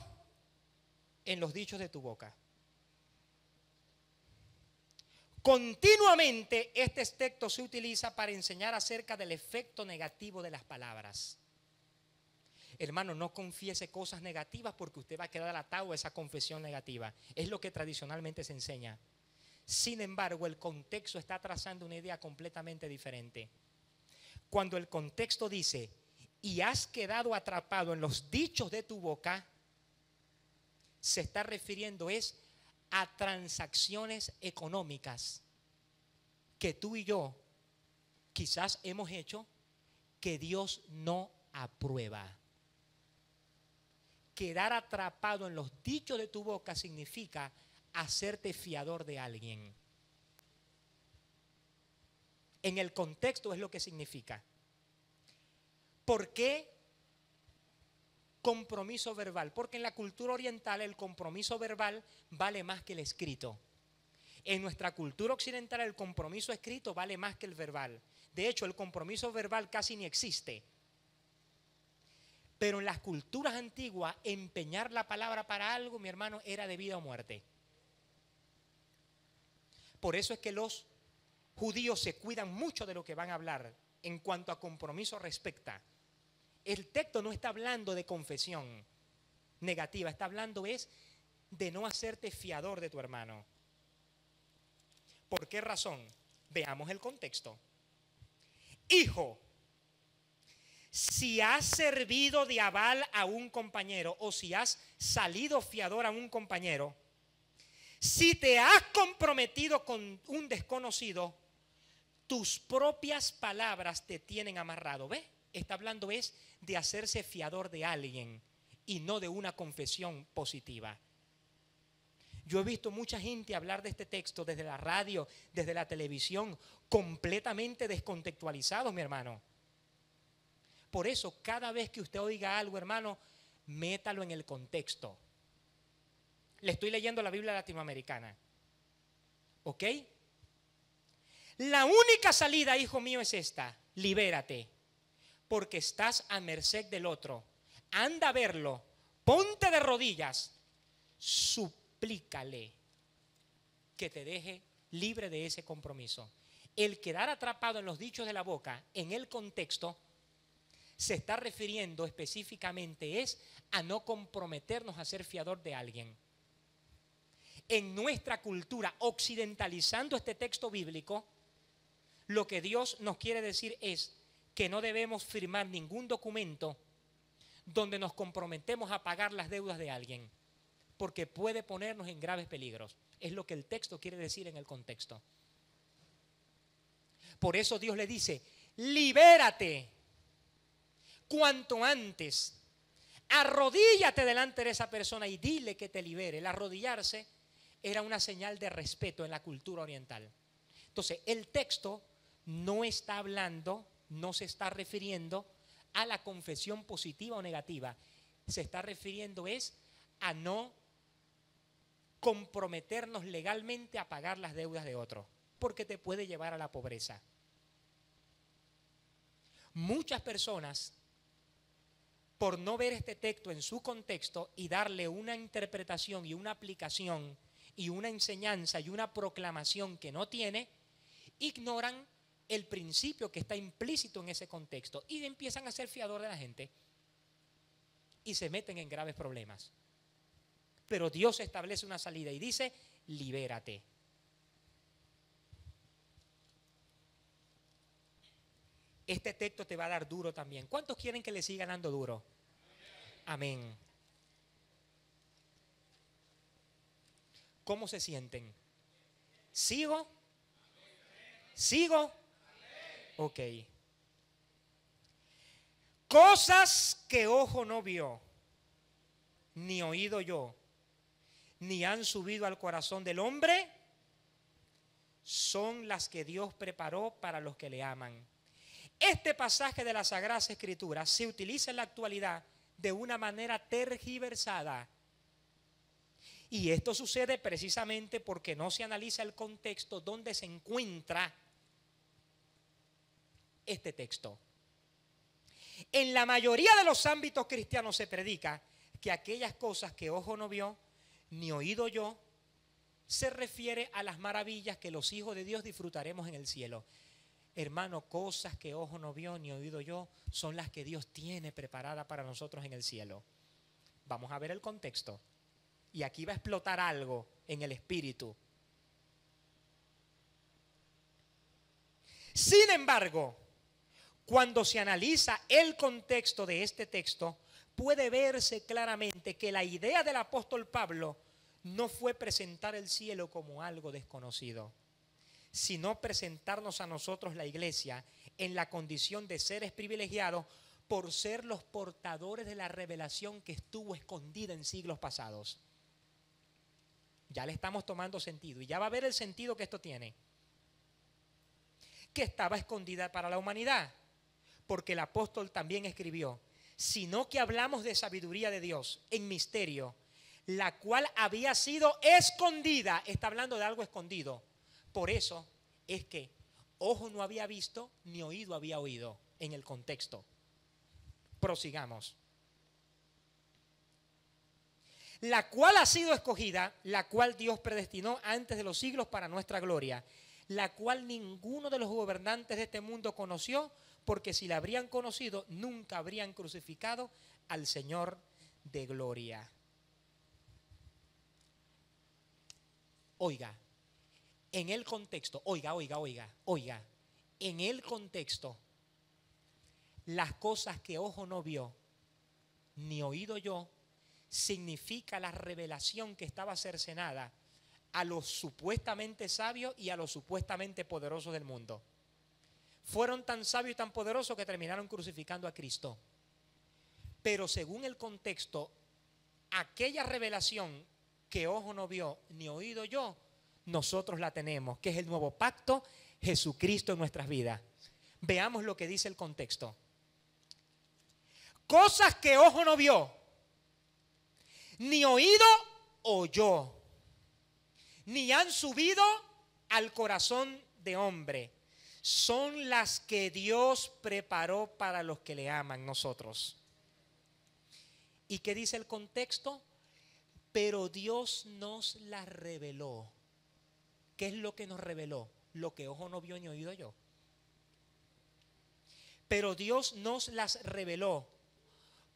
en los dichos de tu boca. Continuamente este texto se utiliza para enseñar acerca del efecto negativo de las palabras. Hermano, no confiese cosas negativas porque usted va a quedar atado a esa confesión negativa. Es lo que tradicionalmente se enseña. Sin embargo, el contexto está trazando una idea completamente diferente. Cuando el contexto dice, y has quedado atrapado en los dichos de tu boca, se está refiriendo a transacciones económicas que tú y yo quizás hemos hecho que Dios no aprueba. Quedar atrapado en los dichos de tu boca significa hacerte fiador de alguien. En el contexto es lo que significa. ¿Por qué compromiso verbal? Porque en la cultura oriental el compromiso verbal vale más que el escrito. En nuestra cultura occidental el compromiso escrito vale más que el verbal. De hecho, el compromiso verbal casi ni existe. Pero en las culturas antiguas, empeñar la palabra para algo, mi hermano, era de vida o muerte. Por eso es que los judíos se cuidan mucho de lo que van a hablar en cuanto a compromiso respecta. El texto no está hablando de confesión negativa, está hablando de no hacerte fiador de tu hermano. ¿Por qué razón? Veamos el contexto. Hijo, si has servido de aval a un compañero o si has salido fiador a un compañero, si te has comprometido con un desconocido, tus propias palabras te tienen amarrado. ¿Ves? Está hablando de hacerse fiador de alguien y no de una confesión positiva. Yo he visto mucha gente hablar de este texto desde la radio, desde la televisión, completamente descontextualizados, mi hermano. Por eso, cada vez que usted oiga algo, hermano, métalo en el contexto. Le estoy leyendo la Biblia latinoamericana. ¿Ok? La única salida, hijo mío, es esta. Libérate. Porque estás a merced del otro. Anda a verlo. Ponte de rodillas. Suplícale que te deje libre de ese compromiso. El quedar atrapado en los dichos de la boca, en el contexto, se está refiriendo específicamente a no comprometernos a ser fiador de alguien. En nuestra cultura, occidentalizando este texto bíblico, lo que Dios nos quiere decir es que no debemos firmar ningún documento donde nos comprometemos a pagar las deudas de alguien, porque puede ponernos en graves peligros. Es lo que el texto quiere decir en el contexto. Por eso Dios le dice, libérate cuanto antes. Arrodíllate delante de esa persona y dile que te libere. El arrodillarse era una señal de respeto en la cultura oriental. Entonces, el texto no está hablando, no se está refiriendo a la confesión positiva o negativa. Se está refiriendo a no comprometernos legalmente a pagar las deudas de otro. porque te puede llevar a la pobreza. Muchas personas, por no ver este texto en su contexto y darle una interpretación y una aplicación y una enseñanza y una proclamación que no tiene, ignoran el principio que está implícito en ese contexto y empiezan a ser fiador de la gente y se meten en graves problemas. Pero Dios establece una salida y dice: libérate. Este texto te va a dar duro también. ¿Cuántos quieren que le siga dando duro? Amén. ¿Cómo se sienten? ¿Sigo? ¿Sigo? Ok. Cosas que ojo no vio, ni oído yo, ni han subido al corazón del hombre, son las que Dios preparó para los que le aman. Este pasaje de las Sagradas Escrituras se utiliza en la actualidad de una manera tergiversada. Y esto sucede precisamente porque no se analiza el contexto donde se encuentra este texto. En la mayoría de los ámbitos cristianos se predica que aquellas cosas que ojo no vio, ni oído yo, se refiere a las maravillas que los hijos de Dios disfrutaremos en el cielo. Hermano, cosas que ojo no vio ni oído yo son las que Dios tiene preparadas para nosotros en el cielo. Vamos a ver el contexto. Y aquí va a explotar algo en el espíritu. Sin embargo, cuando se analiza el contexto de este texto, puede verse claramente que la idea del apóstol Pablo no fue presentar el cielo como algo desconocido, sino presentarnos a nosotros, la iglesia, en la condición de seres privilegiados por ser los portadores de la revelación que estuvo escondida en siglos pasados. Ya le estamos tomando sentido y ya va a ver el sentido que esto tiene. Que estaba escondida para la humanidad, porque el apóstol también escribió: sino que hablamos de sabiduría de Dios en misterio, la cual había sido escondida. Está hablando de algo escondido. Por eso es que ojo no había visto ni oído había oído en el contexto. Prosigamos. La cual ha sido escogida, la cual Dios predestinó antes de los siglos para nuestra gloria, la cual ninguno de los gobernantes de este mundo conoció, porque si la habrían conocido, nunca habrían crucificado al Señor de gloria. Oiga, en el contexto, oiga, en el contexto, las cosas que ojo no vio, ni oído yo, significa la revelación que estaba cercenada a los supuestamente sabios y a los supuestamente poderosos del mundo. Fueron tan sabios y tan poderosos que terminaron crucificando a Cristo. Pero según el contexto, aquella revelación que ojo no vio ni oído yo, nosotros la tenemos, que es el nuevo pacto, Jesucristo en nuestras vidas. Veamos lo que dice el contexto. Cosas que ojo no vio, ni oído oyó, ni han subido al corazón de hombre, son las que Dios preparó para los que le aman, nosotros. ¿Y qué dice el contexto? Pero Dios nos las reveló. ¿Qué es lo que nos reveló? Lo que ojo no vio ni oído yo. Pero Dios nos las reveló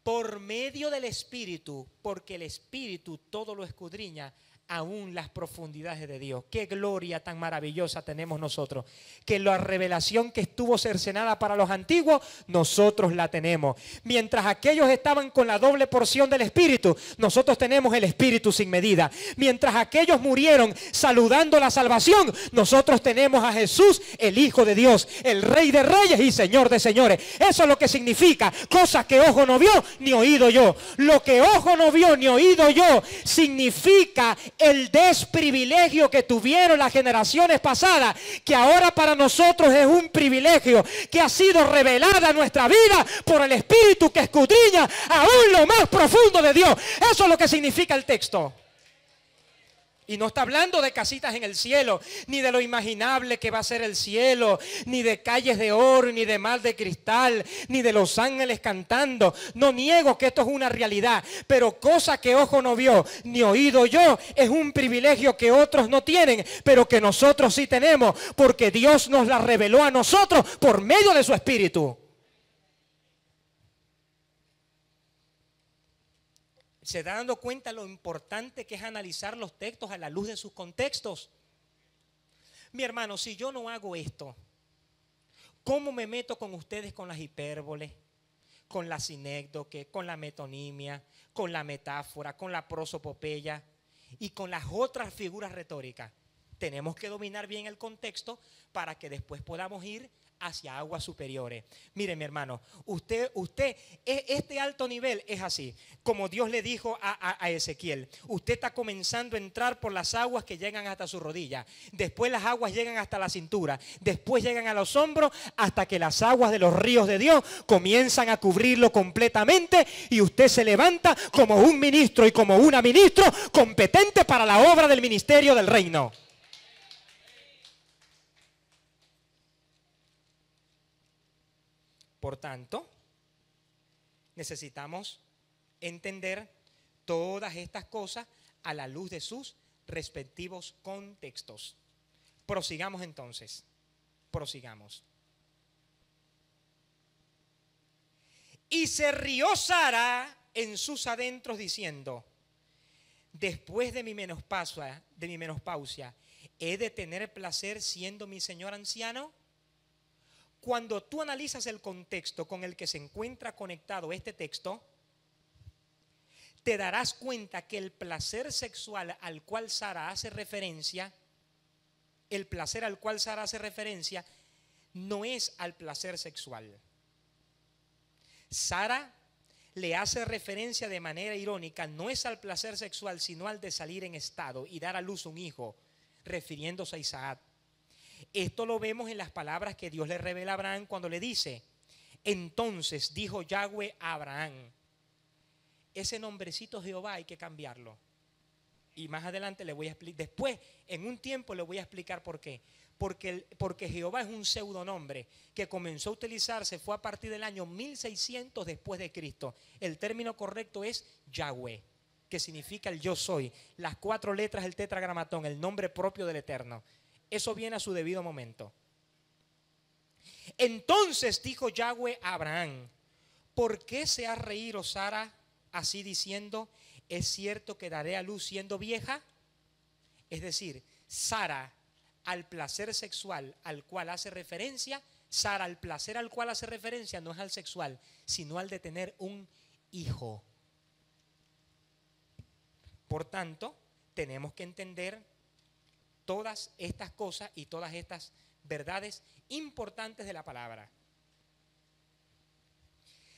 por medio del Espíritu, porque el Espíritu todo lo escudriña, aún las profundidades de Dios. Qué gloria tan maravillosa tenemos nosotros, que la revelación que estuvo cercenada para los antiguos, nosotros la tenemos. Mientras aquellos estaban con la doble porción del Espíritu, nosotros tenemos el Espíritu sin medida. Mientras aquellos murieron saludando la salvación, nosotros tenemos a Jesús, el Hijo de Dios, el Rey de Reyes y Señor de Señores. Eso es lo que significa cosas que ojo no vio ni oído yo. Lo que ojo no vio ni oído yo significa el desprivilegio que tuvieron las generaciones pasadas, que ahora para nosotros es un privilegio que ha sido revelada en nuestra vida por el Espíritu que escudriña aún lo más profundo de Dios. Eso es lo que significa el texto. Y no está hablando de casitas en el cielo, ni de lo imaginable que va a ser el cielo, ni de calles de oro, ni de mar de cristal, ni de los ángeles cantando. No niego que esto es una realidad, pero cosa que ojo no vio, ni oído yo, es un privilegio que otros no tienen, pero que nosotros sí tenemos, porque Dios nos la reveló a nosotros por medio de su Espíritu. ¿Se está dando cuenta lo importante que es analizar los textos a la luz de sus contextos? Mi hermano, si yo no hago esto, ¿cómo me meto con ustedes con las hipérboles, con la sinécdoque, con la metonimia, con la metáfora, con la prosopopeya y con las otras figuras retóricas? Tenemos que dominar bien el contexto para que después podamos ir hacia aguas superiores. Mire, mi hermano, usted, este alto nivel es así, como Dios le dijo a Ezequiel. Usted está comenzando a entrar por las aguas que llegan hasta su rodilla. Después las aguas llegan hasta la cintura. Después llegan a los hombros hasta que las aguas de los ríos de Dios comienzan a cubrirlo completamente y usted se levanta como un ministro y como una ministra competente para la obra del ministerio del reino. Por tanto, necesitamos entender todas estas cosas a la luz de sus respectivos contextos. Prosigamos entonces, prosigamos. Y se rió Sara en sus adentros diciendo: después de mi menopausia, ¿he de tener placer siendo mi señor anciano? Cuando tú analizas el contexto con el que se encuentra conectado este texto, te darás cuenta que el placer sexual al cual Sara hace referencia, no es al placer sexual. Sara le hace referencia de manera irónica, no es al placer sexual, sino al de salir en estado y dar a luz un hijo, refiriéndose a Isaac. Esto lo vemos en las palabras que Dios le revela a Abraham cuando le dice: entonces dijo Yahweh a Abraham. Ese nombrecito Jehová hay que cambiarlo. Y más adelante le voy a explicar, después en un tiempo le voy a explicar por qué. Porque Jehová es un pseudonombre que comenzó a utilizarse, fue a partir del año 1600 después de Cristo. El término correcto es Yahweh, que significa el yo soy. Las 4 letras del tetragramatón, el nombre propio del Eterno. Eso viene a su debido momento. Entonces dijo Yahweh a Abraham: ¿por qué se ha reído Sara así diciendo, es cierto que daré a luz siendo vieja? Es decir, Sara al placer sexual al cual hace referencia, Sara al placer al cual hace referencia no es al sexual, sino al de tener un hijo. Por tanto, tenemos que entender todas estas cosas y todas estas verdades importantes de la palabra.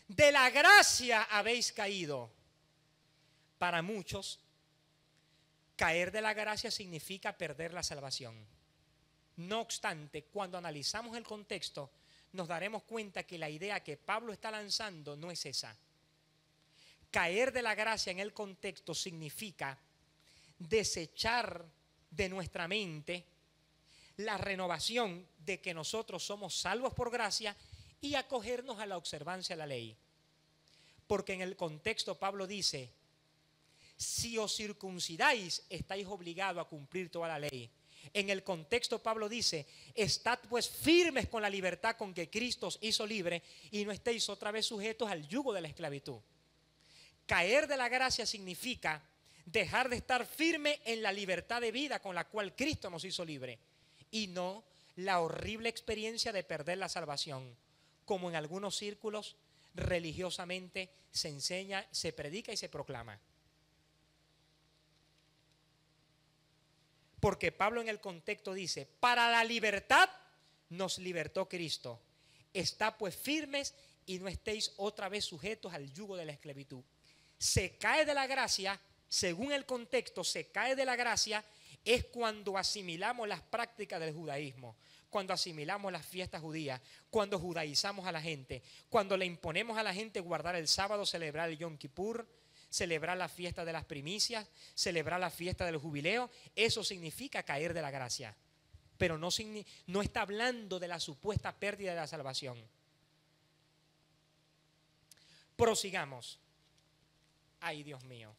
De la gracia habéis caído. Para muchos, caer de la gracia significa perder la salvación. No obstante, cuando analizamos el contexto, nos daremos cuenta que la idea que Pablo está lanzando no es esa. Caer de la gracia en el contexto significa desechar de nuestra mente la renovación de que nosotros somos salvos por gracia y acogernos a la observancia de la ley. Porque en el contexto Pablo dice: si os circuncidáis, estáis obligados a cumplir toda la ley. En el contexto Pablo dice: estad pues firmes con la libertad con que Cristo os hizo libre y no estéis otra vez sujetos al yugo de la esclavitud. Caer de la gracia significa dejar de estar firme en la libertad de vida con la cual Cristo nos hizo libre y no la horrible experiencia de perder la salvación, como en algunos círculos religiosamente se enseña, se predica y se proclama. Porque Pablo en el contexto dice: para la libertad nos libertó Cristo. Está pues firmes y no estéis otra vez sujetos al yugo de la esclavitud. Se cae de la gracia. Según el contexto, se cae de la gracia es cuando asimilamos las prácticas del judaísmo, cuando asimilamos las fiestas judías, cuando judaizamos a la gente, cuando le imponemos a la gente guardar el sábado, celebrar el Yom Kippur, celebrar la fiesta de las primicias, celebrar la fiesta del jubileo, eso significa caer de la gracia. Pero no está hablando de la supuesta pérdida de la salvación. Prosigamos. Ay, Dios mío.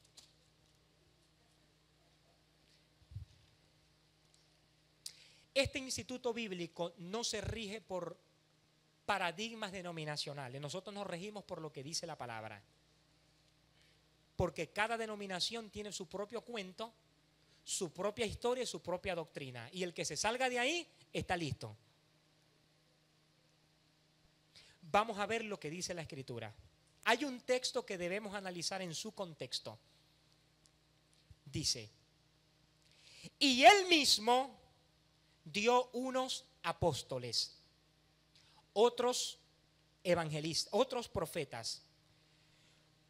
Este instituto bíblico no se rige por paradigmas denominacionales. Nosotros nos regimos por lo que dice la palabra. Porque cada denominación tiene su propio cuento, su propia historia y su propia doctrina. Y el que se salga de ahí está listo. Vamos a ver lo que dice la Escritura. Hay un texto que debemos analizar en su contexto. Dice, y él mismo dio unos apóstoles, otros evangelistas, otros profetas,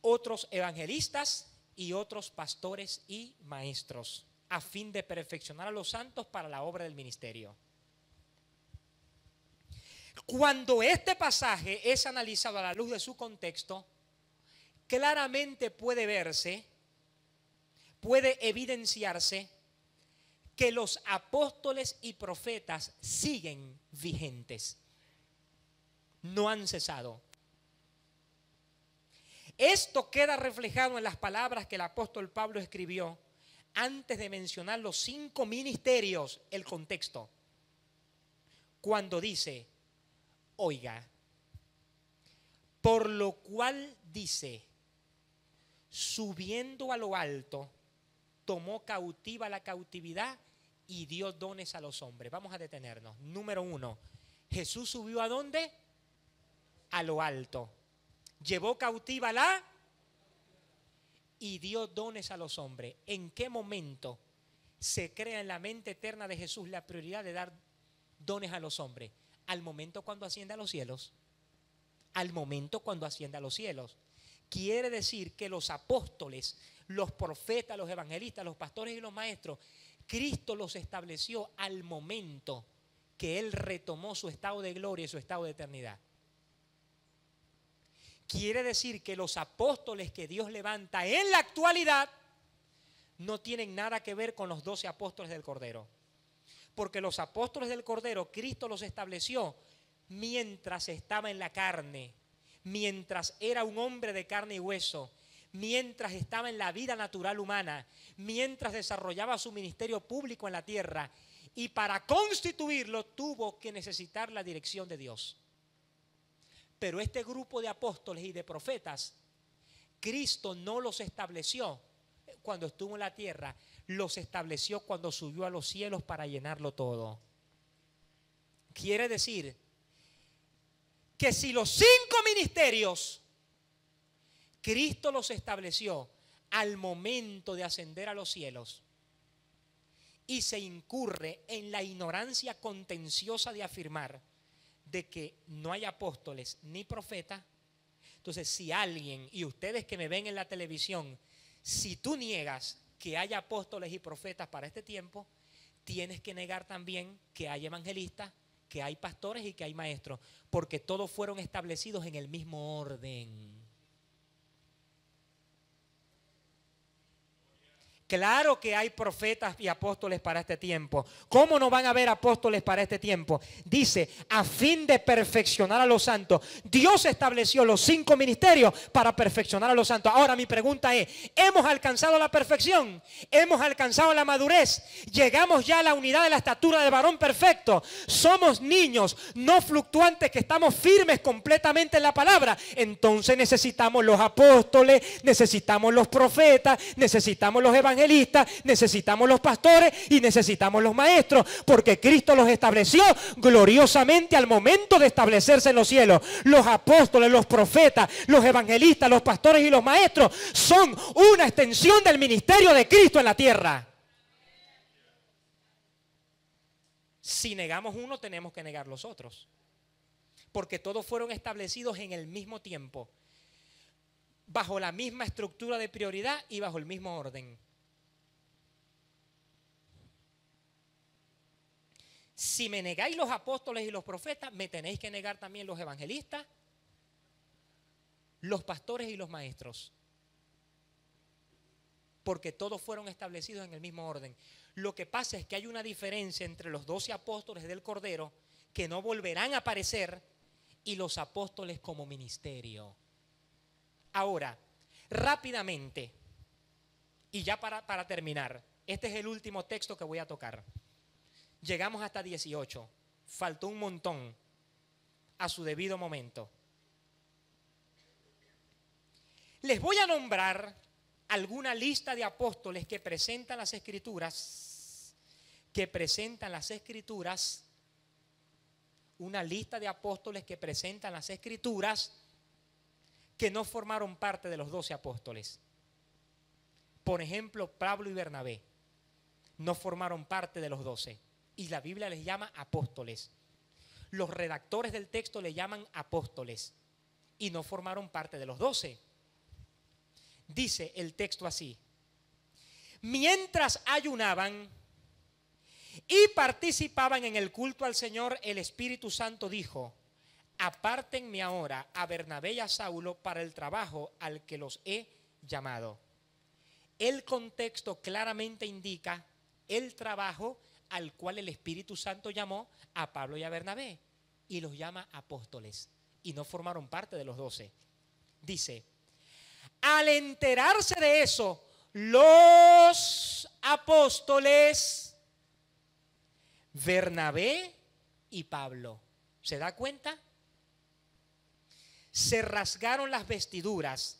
otros evangelistas y otros pastores y maestros, a fin de perfeccionar a los santos para la obra del ministerio. Cuando este pasaje es analizado a la luz de su contexto, claramente puede verse, puede evidenciarse que los apóstoles y profetas siguen vigentes. No han cesado. Esto queda reflejado en las palabras que el apóstol Pablo escribió antes de mencionar los 5 ministerios, el contexto. Cuando dice, oiga, por lo cual dice, subiendo a lo alto, tomó cautiva la cautividad y dio dones a los hombres. Vamos a detenernos. Número 1, Jesús subió ¿a dónde? A lo alto. Llevó cautiva y dio dones a los hombres. ¿En qué momento se crea en la mente eterna de Jesús la prioridad de dar dones a los hombres? Al momento cuando asciende a los cielos. Al momento cuando asciende a los cielos. Quiere decir que los apóstoles, los profetas, los evangelistas, los pastores y los maestros, Cristo los estableció al momento que Él retomó su estado de gloria y su estado de eternidad. Quiere decir que los apóstoles que Dios levanta en la actualidad no tienen nada que ver con los 12 apóstoles del Cordero. Porque los apóstoles del Cordero, Cristo los estableció mientras estaba en la carne, mientras era un hombre de carne y hueso, mientras estaba en la vida natural humana, mientras desarrollaba su ministerio público en la tierra, y para constituirlo tuvo que necesitar la dirección de Dios. Pero este grupo de apóstoles y de profetas, Cristo no los estableció cuando estuvo en la tierra, los estableció cuando subió a los cielos para llenarlo todo. Quiere decir que si los 5 ministerios Cristo los estableció al momento de ascender a los cielos y se incurre en la ignorancia contenciosa de afirmar de que no hay apóstoles ni profetas, entonces si alguien, y ustedes que me ven en la televisión, si tú niegas que haya apóstoles y profetas para este tiempo, tienes que negar también que hay evangelistas, que hay pastores y que hay maestros, porque todos fueron establecidos en el mismo orden. Claro que hay profetas y apóstoles para este tiempo. ¿Cómo no van a haber apóstoles para este tiempo? Dice, a fin de perfeccionar a los santos. Dios estableció los 5 ministerios para perfeccionar a los santos. Ahora mi pregunta es, ¿hemos alcanzado la perfección? ¿Hemos alcanzado la madurez? ¿Llegamos ya a la unidad de la estatura del varón perfecto? ¿Somos niños no fluctuantes que estamos firmes completamente en la palabra? Entonces necesitamos los apóstoles, necesitamos los profetas, necesitamos los evangelistas, necesitamos los pastores y necesitamos los maestros, porque Cristo los estableció gloriosamente al momento de establecerse en los cielos. Los apóstoles, los profetas, los evangelistas, los pastores y los maestros son una extensión del ministerio de Cristo en la tierra. Si negamos uno, tenemos que negar los otros, porque todos fueron establecidos en el mismo tiempo, bajo la misma estructura de prioridad y bajo el mismo orden. Si me negáis los apóstoles y los profetas, me tenéis que negar también los evangelistas, los pastores y los maestros. porque todos fueron establecidos en el mismo orden. Lo que pasa es que hay una diferencia entre los 12 apóstoles del Cordero, que no volverán a aparecer, y los apóstoles como ministerio. Ahora, rápidamente, y ya para terminar, este es el último texto que voy a tocar. Llegamos hasta 18, faltó un montón a su debido momento. Les voy a nombrar alguna lista de apóstoles que presentan las Escrituras, una lista de apóstoles que presentan las Escrituras que no formaron parte de los 12 apóstoles. Por ejemplo, Pablo y Bernabé no formaron parte de los 12 y la Biblia les llama apóstoles. Los redactores del texto le llaman apóstoles y no formaron parte de los 12. Dice el texto así: mientras ayunaban y participaban en el culto al Señor, el Espíritu Santo dijo: apártenme ahora a Bernabé y a Saulo para el trabajo al que los he llamado. El contexto claramente indica el trabajo al cual el Espíritu Santo llamó a Pablo y a Bernabé, y los llama apóstoles, y no formaron parte de los 12. Dice: al enterarse de eso, los apóstoles Bernabé y Pablo, ¿se da cuenta? Se rasgaron las vestiduras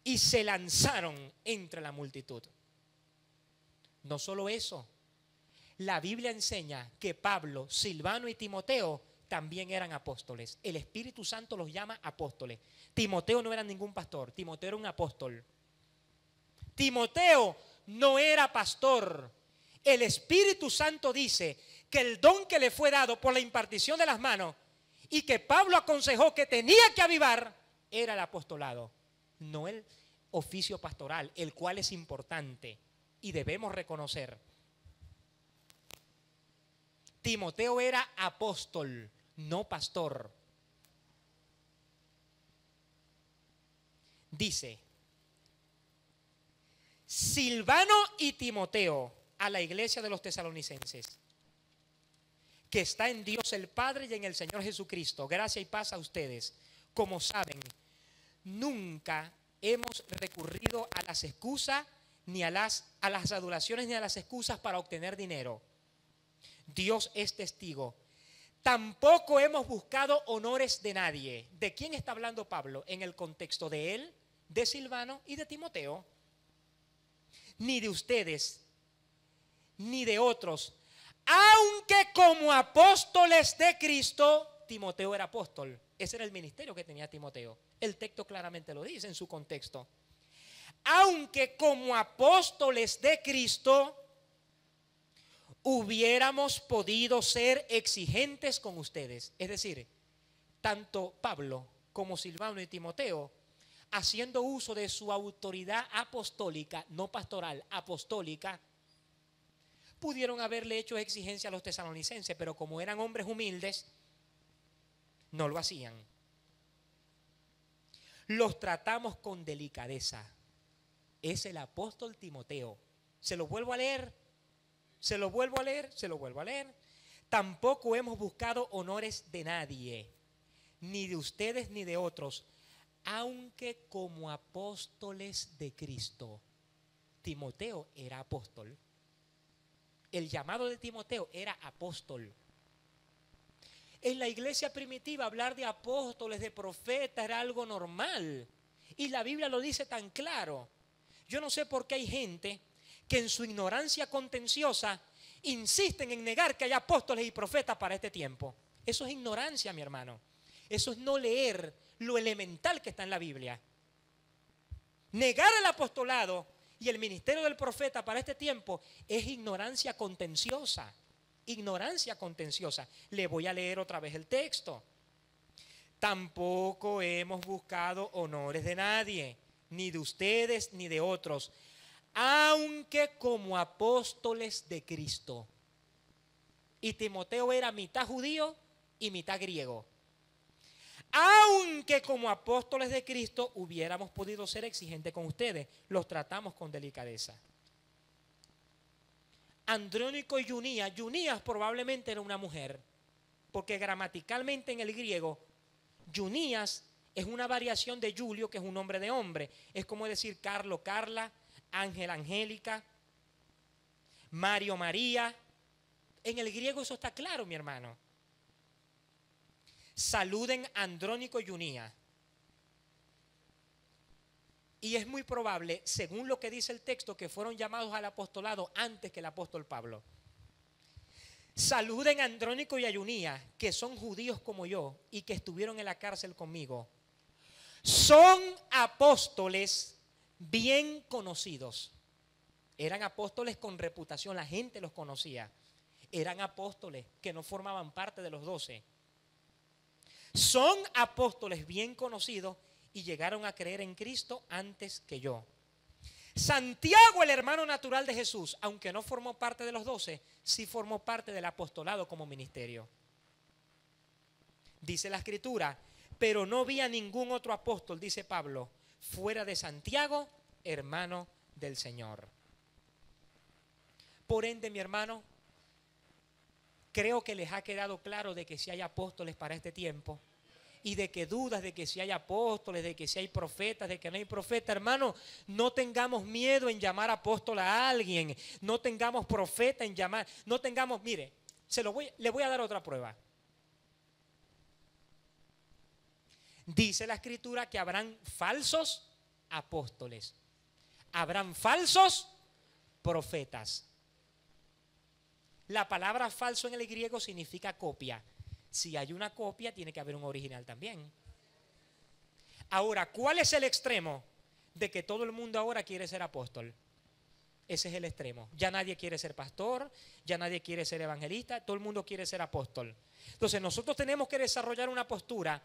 y se lanzaron entre la multitud. No solo eso, la Biblia enseña que Pablo, Silvano y Timoteo también eran apóstoles. El Espíritu Santo los llama apóstoles. Timoteo no era ningún pastor, Timoteo era un apóstol. Timoteo no era pastor. El Espíritu Santo dice que el don que le fue dado por la impartición de las manos y que Pablo aconsejó que tenía que avivar era el apostolado, no el oficio pastoral, el cual es importante y debemos reconocer. Timoteo era apóstol, no pastor. Dice: Silvano y Timoteo a la iglesia de los tesalonicenses, que está en Dios el Padre y en el Señor Jesucristo, gracia y paz a ustedes. Como saben, nunca hemos recurrido a las excusas, ni a las adulaciones, ni a las excusas para obtener dinero. Dios es testigo. Tampoco hemos buscado honores de nadie. ¿De quién está hablando Pablo? En el contexto de él, de Silvano y de Timoteo. Ni de ustedes, ni de otros. Aunque como apóstoles de Cristo, Timoteo era apóstol. Ese era el ministerio que tenía Timoteo. El texto claramente lo dice en su contexto. Aunque como apóstoles de Cristo hubiéramos podido ser exigentes con ustedes. Es decir, tanto Pablo como Silvano y Timoteo, haciendo uso de su autoridad apostólica, no pastoral, apostólica, pudieron haberle hecho exigencia a los tesalonicenses, pero como eran hombres humildes, no lo hacían. Los tratamos con delicadeza. Es el apóstol Timoteo. Se lo vuelvo a leer. Se lo vuelvo a leer, se lo vuelvo a leer. Tampoco hemos buscado honores de nadie, ni de ustedes ni de otros, aunque como apóstoles de Cristo. Timoteo era apóstol. El llamado de Timoteo era apóstol. En la iglesia primitiva hablar de apóstoles, de profetas era algo normal. Y la Biblia lo dice tan claro. Yo no sé por qué hay gente que en su ignorancia contenciosa insisten en negar que hay apóstoles y profetas para este tiempo. Eso es ignorancia, mi hermano. Eso es no leer lo elemental que está en la Biblia. Negar el apostolado y el ministerio del profeta para este tiempo es ignorancia contenciosa. Ignorancia contenciosa. Le voy a leer otra vez el texto. Tampoco hemos buscado honores de nadie, ni de ustedes ni de otros, aunque como apóstoles de Cristo. Y Timoteo era mitad judío y mitad griego. aunque como apóstoles de Cristo hubiéramos podido ser exigentes con ustedes, los tratamos con delicadeza. Andrónico y Yunías. Yunías probablemente era una mujer, porque gramaticalmente en el griego, Yunías es una variación de Julio, que es un nombre de hombre. Es como decir Carlo, Carla, Ángel, Angélica, Mario, María. En el griego eso está claro, mi hermano. Saluden a Andrónico y Yunías. Y es muy probable, según lo que dice el texto, que fueron llamados al apostolado antes que el apóstol Pablo. Saluden a Andrónico y a Yunías, que son judíos como yo y que estuvieron en la cárcel conmigo. Son apóstoles bien conocidos. Eran apóstoles con reputación, la gente los conocía. Eran apóstoles que no formaban parte de los 12. Son apóstoles bien conocidos y llegaron a creer en Cristo antes que yo. Santiago, el hermano natural de Jesús, aunque no formó parte de los 12, sí formó parte del apostolado como ministerio. Dice la Escritura, pero no vi a ningún otro apóstol, dice Pablo, fuera de Santiago, hermano del Señor. Por ende, mi hermano, creo que les ha quedado claro de que si hay apóstoles para este tiempo y de que dudas de que si hay apóstoles, de que si hay profetas, de que no hay profeta. Hermano, no tengamos miedo en llamar apóstol a alguien, no tengamos profeta en llamar, no tengamos, mire, le voy a dar otra prueba. Dice la Escritura que habrán falsos apóstoles, habrán falsos profetas. La palabra falso en el griego significa copia. Si hay una copia, tiene que haber un original también. Ahora, ¿cuál es el extremo de que todo el mundo ahora quiere ser apóstol? Ese es el extremo. Ya nadie quiere ser pastor, ya nadie quiere ser evangelista, todo el mundo quiere ser apóstol. Entonces nosotros tenemos que desarrollar una postura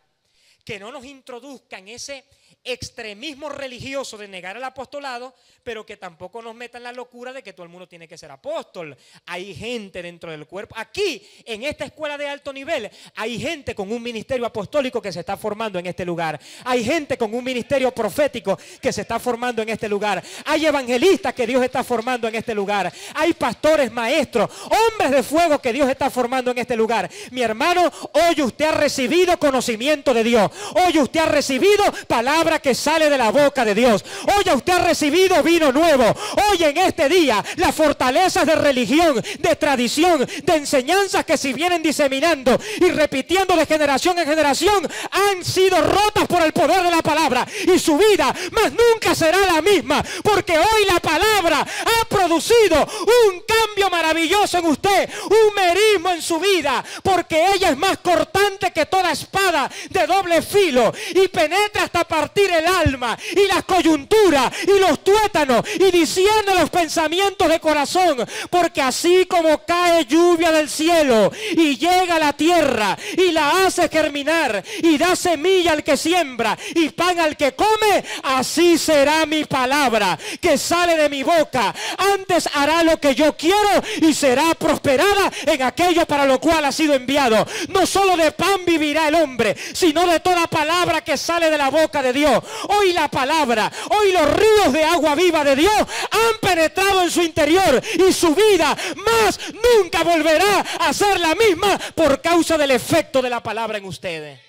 que no nos introduzca en ese extremismo religioso de negar el apostolado, pero que tampoco nos meta en la locura de que todo el mundo tiene que ser apóstol. Hay gente dentro del cuerpo. Aquí, en esta escuela de alto nivel, hay gente con un ministerio apostólico que se está formando en este lugar. Hay gente con un ministerio profético que se está formando en este lugar. Hay evangelistas que Dios está formando en este lugar. Hay pastores, maestros, hombres de fuego que Dios está formando en este lugar. Mi hermano, hoy usted ha recibido conocimiento de Dios. Hoy usted ha recibido palabra que sale de la boca de Dios. Hoy usted ha recibido vino nuevo. Hoy en este día las fortalezas de religión, de tradición, de enseñanzas que se vienen diseminando y repitiendo de generación en generación han sido rotas por el poder de la palabra, y su vida más nunca será la misma, porque hoy la palabra ha producido un cambio maravilloso en usted, un merismo en su vida, porque ella es más cortante que toda espada de doble filo y penetra hasta partir el alma y las coyunturas y los tuétanos y discierne los pensamientos de corazón, porque así como cae lluvia del cielo y llega a la tierra y la hace germinar y da semilla al que siembra y pan al que come, así será mi palabra que sale de mi boca. Antes hará lo que yo quiero y será prosperada en aquello para lo cual ha sido enviado. No solo de pan vivirá el hombre, sino de toda palabra que sale de la boca de Dios. Hoy la palabra, hoy los ríos de agua viva de Dios han penetrado en su interior y su vida más nunca volverá a ser la misma por causa del efecto de la palabra en ustedes.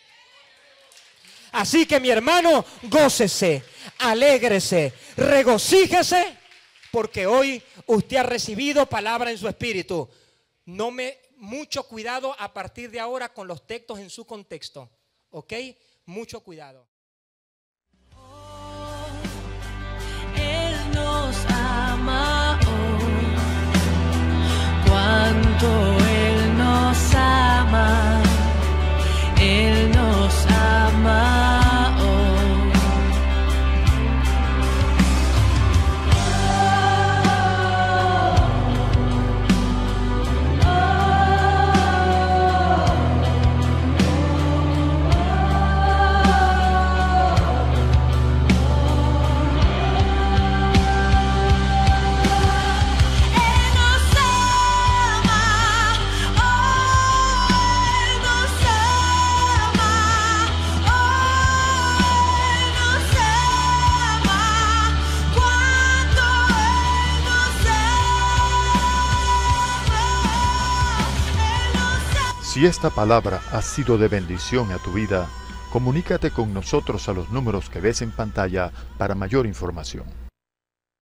Así que mi hermano, gócese, alégrese, regocíjese, porque hoy usted ha recibido palabra en su espíritu. Mucho cuidado a partir de ahora con los textos en su contexto, ¿ok? Mucho cuidado. Él nos ama, cuánto Él nos ama, Él nos ama. Él nos ama. Si esta palabra ha sido de bendición a tu vida, comunícate con nosotros a los números que ves en pantalla para mayor información.